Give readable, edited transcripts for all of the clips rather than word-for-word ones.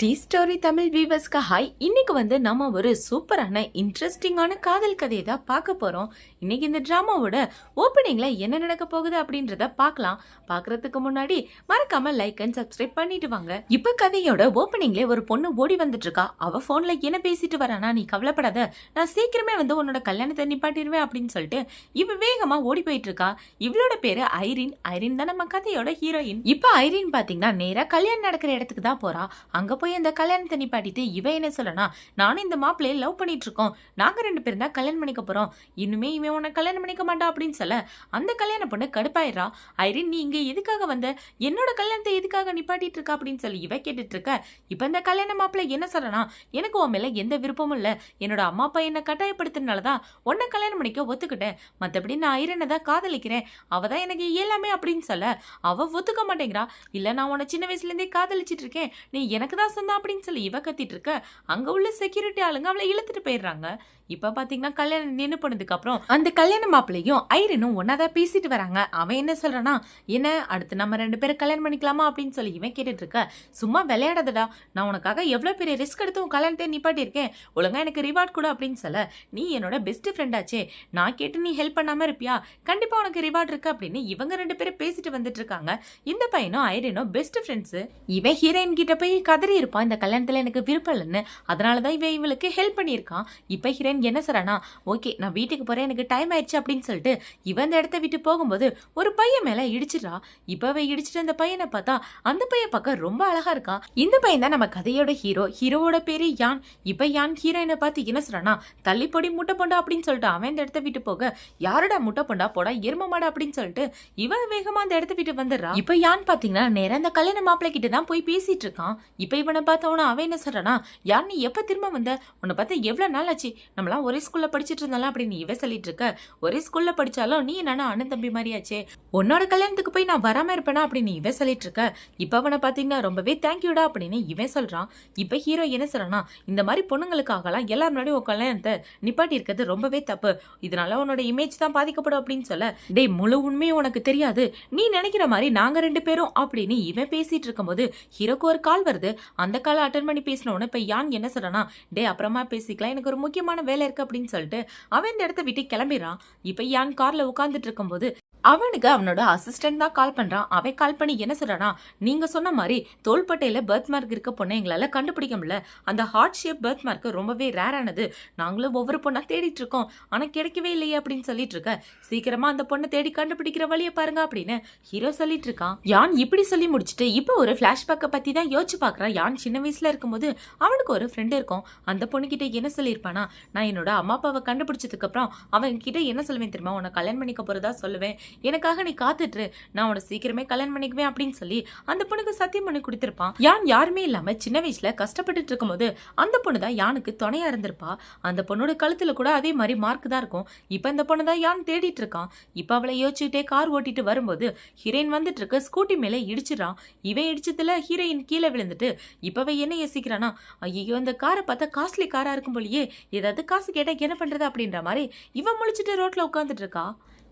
D story தமிழ் வியூவர்ஸ்க்கு hi. இன்னைக்கு நம்ம ஒரு சூப்பரான இன்ட்ரெஸ்டிங்கான காதல் கதையை தான் பார்க்க போறோம். இன்னைக்கு இந்த டிராமாவோட ஓப்பனிங்ல என்ன நடக்க போகுது அப்படின்றத பார்க்கலாம். பார்க்கறதுக்கு முன்னாடி மறக்காம லைக் அண்ட் சப்ஸ்கிரைப் பண்ணிட்டு வாங்க. இப்ப கதையோட ஓப்பனிங்ல ஒரு பொண்ணு ஓடி வந்துட்டு இருக்கா. அவ போன்ல என்ன பேசிட்டு வரானா, நீ கவலைப்படாத, நான் சீக்கிரமே உன்னோட கல்யாணத்தை நிப்பாட்டிடுவேன் அப்படின்னு சொல்லிட்டு இவ வேகமா ஓடி போயிட்டு இருக்கா. இவளோட பேரு ஐரின். ஐரின் தான் நம்ம கதையோட ஹீரோயின். இப்ப ஐரின் பாத்தீங்கன்னா நேரா கல்யாணம் நடக்கிற இடத்துக்கு தான் போறா. அங்க போய் அந்த கல்யாணத்தை நிப்பாட்டிட்டு இவ என்ன சொல்லனா, நானும் இந்த மாப்பிள்ளைய லவ் பண்ணிட்டு இருக்கோம், நாங்க 2 பேரும் தான் கல்யாணம் பண்ணிக்க போறோம், இனிமே இவன் உன்னை கல்யாணம் பண்ணிக்க மாட்டா அப்படின்னு சொல்ல அந்த கல்யாண பொண்ணு கடுப்பாயிரா. ஐரின், நீ இங்க எதுக்காக வந்த, என்னோட கல்யாணத்தை எதுக்காக நிப்பாட்டிட்டு இருக்கா அப்படின்னு சொல்லி இவ கேட்டுட்டு இருக்க. இப்ப இந்த கல்யாண மாப்பிள்ளை என்ன சொல்லனா, எனக்கு உன் மேல எந்த விருப்பமும் இல்ல, என்னோட அம்மா அப்பா என்ன கட்டாயப்படுத்தினாலதான் உன்னை கல்யாணம் பண்ணிக்க ஒத்துக்கிட்டேன், மத்தபடி நான் ஐரனை தான் காதலிக்கிறேன், அவதான் எனக்கு எல்லாமே அப்படின்னு சொல்ல அவ ஒத்துக்க மாட்டேங்கிறா. இல்ல, நான் உன்னை சின்ன வயசுல இருந்தே காதலிச்சிட்டு இருக்கேன், நீ எனக்கு தான் சொந்த அப்படின்னு சொல்லி இவ கத்திட்டு இருக்க. அங்க உள்ள செக்யூரிட்டி ஆளுங்க அவளை இழுத்துட்டு போயிடுறாங்க. இப்ப பாத்தீங்கன்னா கல்யாணம் நின்று போனதுக்கு அப்புறம் அந்த கல்யாண மாப்பிள்ளையும் ஐரனும் ஒன்னாதான் பேசிட்டு வராங்க. அவன் என்ன சொல்றானா, என்ன அடுத்து நம்ம 2 பேரும் கல்யாணம் பண்ணிக்கலாமா அப்படின்னு சொல்லி இவன் கேட்டுட்டு இருக்க. சும்மா விளையாடாதடா, நான் உனக்காக எவ்வளவு பெரிய ரிஸ்க் எடுத்து உன் கல்யாணத்தை நிப்பாட்டி இருக்கேன், ஒழுங்கா எனக்கு ரிவார்ட் கூட அப்படின்னு சொல்ல, நீ என்னோட பெஸ்ட் ஃப்ரெண்ட் ஆச்சே, நான் கேட்டு நீ ஹெல்ப் பண்ணாம இருப்பியா, கண்டிப்பா உனக்கு ரிவார்ட் இருக்கு அப்படின்னு இவங்க 2 பேரும் பேசிட்டு வந்துட்டு இருக்காங்க. இந்த பையனும் ஐரனும் பெஸ்ட் ஃப்ரெண்ட்ஸ். இவன் ஹீரோயின் கிட்ட போய் கதறி இருப்பான், இந்த கல்யாணத்துல எனக்கு விருப்பம் இல்லைன்னு, அதனாலதான் இவன் இவளுக்கு ஹெல்ப் பண்ணியிருக்கான். இப்ப ஹீரோயின் என்ன சொல்றானா, ஓகே நான் வீட்டுக்கு போறேன், எனக்கு டைம் ஆயிடுச்சு அப்படின்னு சொல்லிட்டு இவன் இந்த இடத்த விட்டு போகும்போது ஒரு பையன் மேல இடிச்சிடா. இப்பவே இடிச்சிட்டு அந்த பையனை பார்த்தா அந்த பையன் பார்க்க ரொம்ப அழகா இருக்கான். இந்த பையன் தான் நம்ம கதையோட ஹீரோ. ஹீரோவோட பேரு யான். இப்ப யான் ஹீரோயினை பார்த்து என்ன சொல்றானா, தள்ளி பொடி முட்டை பொண்டா அப்படின்னு சொல்லிட்டு அவன் இந்த இடத்த விட்டு போக, யாரோட முட்டை பொண்டா போடா எரும மாடா அப்படின்னு சொல்லிட்டு இவன் வேகமா அந்த இடத்த விட்டு வந்துடுறான். இப்ப யான் பாத்தீங்கன்னா நேரம் அந்த கல்யாண மாப்பிள்ளை கிட்ட தான் போய் பேசிட்டு இருக்கான். இப்ப இவனை பார்த்தவன அவன் என்ன சொல்றானா, யார் நீ எப்ப திரும்ப வந்த, உன்னை பார்த்து எவ்வளவு நாள் ஆச்சு, நம்மளாம் ஒரே ஸ்கூல்ல படிச்சுட்டு இருந்தாலும் அப்படின்னு இவ சொல்லிட்டு இருக்க. ஒரே ஸ்கூல்ல படிச்சாலும் நீ என்னன்னா அண்ணன் தம்பி மாதிரியாச்சே, உன்னோட கல்யாணத்துக்கு போய் நான் வராம இருப்பேனா அப்படின்னு இவ சொல்லிட்டு இருக்க. இப்ப அவனை பாத்தீங்கன்னா ரொம்பவே தேங்க்யூடா அப்படின்னு இவன் சொல்றான். இப்ப ஹீரோ என்ன சொல்றானா, இந்த மாதிரி பொண்ணுங்களுக்காகலாம் எல்லாரும் முன்னாடி உன் கல்யாணத்தை நிப்பாட்டி இருக்கிறது ரொம்பவே தப்பு, இதனால உன்னோட இமேஜ் தான் பாதிக்கப்படும் அப்படின்னு சொல்ல, டே முழு உண்மையும் உனக்கு தெரியாது, நீ நினைக்கிற மாதிரி நாங்க 2 பேரும் அப்படின்னு இவன் பேசிட்டு இருக்கும்போது ஹீரோக்கு ஒரு கால் வருது. அந்த காலை அட்டன் பண்ணி பேசினோன்னு இப்ப யான் என்ன சொல்றானா, டே அப்புறமா பேசிக்கலாம், எனக்கு ஒரு முக்கியமான வேலை இருக்கு அப்படின்னு சொல்லிட்டு அவன் இந்த இடத்த விட்டு கிளம்பிடுறான். இப்ப யான் கார்ல உட்கார்ந்துட்டு இருக்கும்போது அவனுக்கு அவனோட அசிஸ்டன்ட் தான் கால் பண்றான். அவன் கால் பண்ணி என்ன சொல்றானா, நீங்க சொன்ன மாதிரி தோள்பட்டையில பர்த் மார்க் இருக்க பொண்ணை எங்களால கண்டுபிடிக்க முடியல, அந்த ஹார்ட் ஷேப் பர்த் மார்க் ரொம்பவே ரேரானது, நாங்களும் ஒவ்வொரு பொண்ணா தேடிட்டு இருக்கோம், ஆனா கிடைக்கவே இல்லையே அப்படின்னு சொல்லிட்டு இருக்க. சீக்கிரமா அந்த பொண்ணை தேடி கண்டுபிடிக்கிற வழியை பாருங்க அப்படின்னு ஹீரோ சொல்லிட்டு இருக்கான். யான் இப்படி சொல்லி முடிச்சுட்டு இப்ப ஒரு பிளாஷ்பேக்கை பத்தி தான் யோசிச்சு பாக்குறான். யான் சின்ன வயசுல இருக்கும்போது அவனுக்கு ஒரு ஃப்ரெண்ட் இருக்கும். அந்த பொண்ணு கிட்ட என்ன சொல்லியிருப்பானா, நான் என்னோட அம்மா அப்பாவை கண்டுபிடிச்சதுக்கு அப்புறம் அவன் கிட்ட என்ன சொல்லுவேன் தெரியுமா, உன்னை கல்யாணம் பண்ணிக்க போறதா சொல்லுவேன், எனக்காக நீ காத்துட்டு, நான் உன சீக்கிரமே கல்யாணம் பண்ணிக்குவேன் அப்படின்னு சொல்லி அந்த பொண்ணுக்கு சத்தியம் பண்ணி கொடுத்திருப்பான். யான் யாருமே இல்லாம சின்ன வயசுல கஷ்டப்பட்டுட்டு இருக்கும்போது அந்த பொண்ணு தான் யானுக்கு துணையா இருந்திருப்பா. அந்த பொண்ணோட கழுத்துல கூட அதே மாதிரி மார்க் தான் இருக்கும். இப்ப இந்த பொண்ணு தான் யான் தேடிட்டு இருக்கான். இப்ப அவளை யோசிச்சுட்டே கார் ஓட்டிட்டு வரும்போது ஹீரோயின் வந்துட்டு இருக்க ஸ்கூட்டி மேல இடிச்சிடறான். இவன் இடிச்சதுல ஹீரோயின் கீழே விழுந்துட்டு இப்பவே என்ன யோசிக்கிறானா, ஐயோ இந்த காரை பார்த்தா காஸ்ட்லி காரா இருக்கும் போலயே, ஏதாவது காசு கேட்டா என்ன பண்றது அப்படின்ற மாதிரி இவன் முழிச்சிட்டு ரோட்ல உட்காந்துட்டு இருக்கா.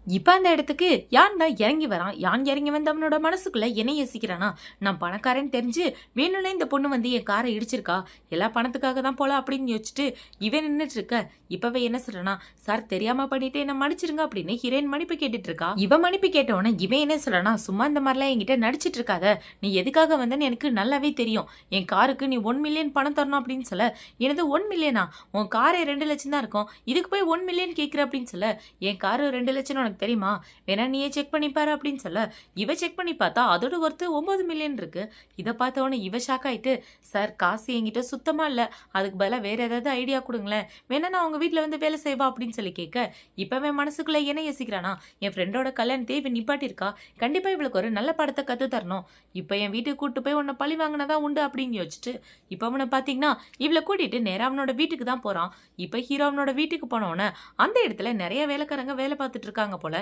இப்ப அந்த இடத்துக்கு யான் தான் இறங்கி வரான். யான் இறங்கி வந்து அவனோட மனசுக்குள்ள என்ன யோசிக்கிறானா, நான் பணக்காரன் தெரிஞ்சு வேணும்னே இந்த பொண்ணு வந்து என் காரை இடிச்சிருக்கா, எல்லா பணத்துக்காக தான் போல அப்படின்னு யோசிச்சுட்டு இவன் நின்றுட்டு இருக்க. இப்பவே என்ன சொல்றானா, சார் தெரியாம பண்ணிட்டு என்ன மன்னிச்சிருங்க அப்படின்னு ஹீரோயின் மன்னிப்பு கேட்டுட்டு இருக்கா. இவன் மன்னிப்பு கேட்டவன இவன் என்ன சொல்றானா, சும்மா இந்த மாதிரிலாம் என்கிட்ட நடிச்சிட்டு இருக்காத, நீ எதுக்காக வந்தன்னு எனக்கு நல்லாவே தெரியும், என் காருக்கு நீ 1 மில்லியன் பணம் தரணும் அப்படின்னு சொல்ல, எனது 1 மில்லியனா, உன் காரே 2 லட்சம் தான் இருக்கும், இதுக்கு போய் 1 மில்லியன் கேட்குற அப்படின்னு சொல்ல, என் காரு 2 லட்சம் உனக்கு தெரியுமா, வேணா நீயே செக் பண்ணி பாரு அப்படின்னு சொல்ல, இவ செக் பண்ணி பார்த்தா அதோட ஒர்த்து 9 மில்லியன் இருக்கு. இதை பார்த்தவொடனே இவ ஷாக் ஆயிட்டு, சார் காசு என்கிட்ட சுத்தமா இல்ல, அதுக்கு பதிலாக வேற ஏதாவது ஐடியா கொடுங்களேன், வேணா நான் உங்க வீட்டுல வந்து வேலை செய்வா அப்படின்னு சொல்லி கேட்க. இப்பவே மனசுக்குள்ள என்ன யோசிக்கிறானா, என் ஃப்ரெண்டோட கல்யாணத்தை இவ நிப்பாட்டிருக்கா, கண்டிப்பா இவளுக்கு ஒரு நல்ல படத்தை கத்து தரணும், இப்ப என் வீட்டுக்கு கூட்டு போய் உன்னை பழி வாங்கினதான் உண்டு அப்படின்னு யோசிச்சுட்டு இப்ப அவனை பாத்தீங்கன்னா இவளை கூட்டிட்டு நேரா அவனோட வீட்டுக்கு தான் போறான். இப்ப ஹீரோ அவனோட வீட்டுக்கு போனவன அந்த இடத்துல நிறைய வேலைக்காரங்க வேலை பார்த்துட்டு இருக்காங்க போல.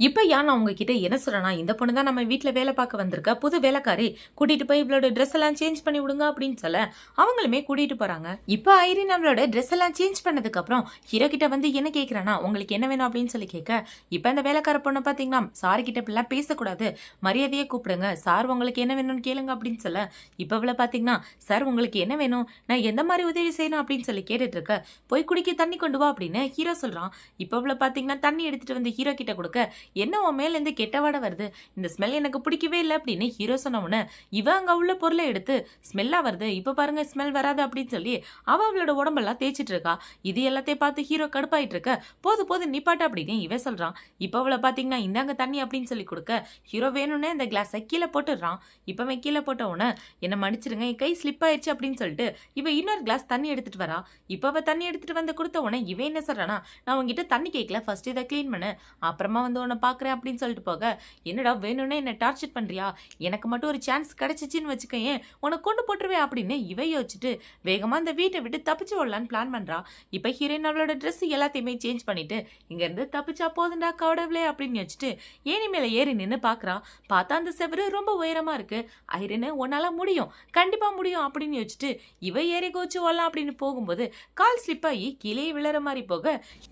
இப்ப நான் உங்ககிட்ட என்ன சொல்றேன்னா, இந்த பொண்ணு தான் நம்ம வீட்ல வேலை பார்க்க வந்திருக்க புது வேலைக்காரி, கூட்டிட்டு போய் இவளோட ட்ரெஸ் எல்லாம் சேஞ்ச் பண்ணி விடுங்க அப்படின்னு சொல்ல அவங்களுமே கூட்டிட்டு போறாங்க. இப்ப ஐரின் அவளோட ட்ரெஸ் எல்லாம் சேஞ்ச் பண்ணதுக்கு அப்புறம் ஹீரோ கிட்ட வந்து என்ன கேக்குறானா, உங்களுக்கு என்ன வேணும் அப்படின்னு சொல்லி கேட்க, இப்ப இந்த வேலைக்கார பொண்ணு பாத்தீங்கன்னா சார் கிட்ட இப்பெல்லாம் பேசக்கூடாது, மரியாதையே கூப்பிடுங்க, சார் உங்களுக்கு என்ன வேணும்னு கேளுங்க அப்படின்னு சொல்ல, இப்ப இவள பாத்தீங்கன்னா சார் உங்களுக்கு என்ன வேணும், நான் எந்த மாதிரி உதவி செய்யணும் அப்படின்னு சொல்லி கேட்டுட்டு இருக்க, போய் குடிக்க தண்ணி கொண்டு வா அப்படின்னு ஹீரோ சொல்றான். இப்ப இவள பாத்தீங்கன்னா தண்ணி எடுத்துட்டு வந்து ஹீரோ கிட்ட கொடுக்க, என்ன உன் மேல இருந்து கெட்ட வாடை வருது, இந்த ஸ்மெல் எனக்கு பிடிக்கவே இல்லை அப்படின்னு ஹீரோ சொன்ன உடனே இவ அங்க உள்ள பொருளை எடுத்து ஸ்மெல்லா வருது, இப்ப பாருங்க ஸ்மெல் வராது அப்படின்னு சொல்லி அவளோட உடம்பெல்லாம் தேய்ச்சிட்டு இருக்கா. இது எல்லாத்தையும் பார்த்து ஹீரோ கடுப்பாயிட்டு இருக்க, போது போது நிப்பாட்டு அப்படின்னு இவ சொல்றான். இப்ப அவளை பாத்தீங்கன்னா இந்தாங்க தண்ணி அப்படின்னு சொல்லி கொடுக்க, ஹீரோ வேணும்னே இந்த கிளாஸை கீழே போட்டுடுறான். இப்பவே கீழே போட்ட உடனே என்ன மன்னிச்சிருங்க என் கை ஸ்லிப் ஆயிடுச்சு அப்படின்னு சொல்லிட்டு இவ இன்னொரு கிளாஸ் தண்ணி எடுத்துட்டு வரா. இப்ப அவ தண்ணி எடுத்துட்டு வந்து கொடுத்த உடனே இவ என்ன சொல்றானா, நான் உங்ககிட்ட தண்ணி கேட்கல, ஃபர்ஸ்ட் இதை கிளீன் பண்ணு, அப்புறமா வந்து உன்னை பாக்குறேன் அப்படின்னு சொல்லிட்டு போக, என்னடா வேணும்னே என்ன டார்ச்சர் பண்றியா, எனக்கு மட்டும் ஒரு சான்ஸ் கிடைச்சிச்சின்னு வச்சுக்கேன் உனக்கு கொண்டு போட்டுருவேன் அப்படின்னு இவ யோசிச்சுட்டு வேகமா அந்த வீட்டை விட்டு தப்பிச்சு ஓடலான்னு பிளான் பண்றா. இப்ப ஹீரோயின் அவளோட ட்ரெஸ் எல்லாத்தையுமே சேஞ்ச் பண்ணிட்டு இங்க இருந்து தப்பிச்சா போதுண்டா கவடவில்லை அப்படின்னு வச்சுட்டு ஏனி மேல ஏறி நின்று பாக்குறா. பார்த்தா அந்த செவரு ரொம்ப உயரமா இருக்கு. ஐரனு உன்னால முடியும், கண்டிப்பா முடியும் அப்படின்னு யோசிச்சுட்டு இவ ஏறி கோச்சு ஓடலாம் அப்படின்னு போகும்போது கால் ஸ்லிப் ஆகி கீழே விழற மாதிரி போக,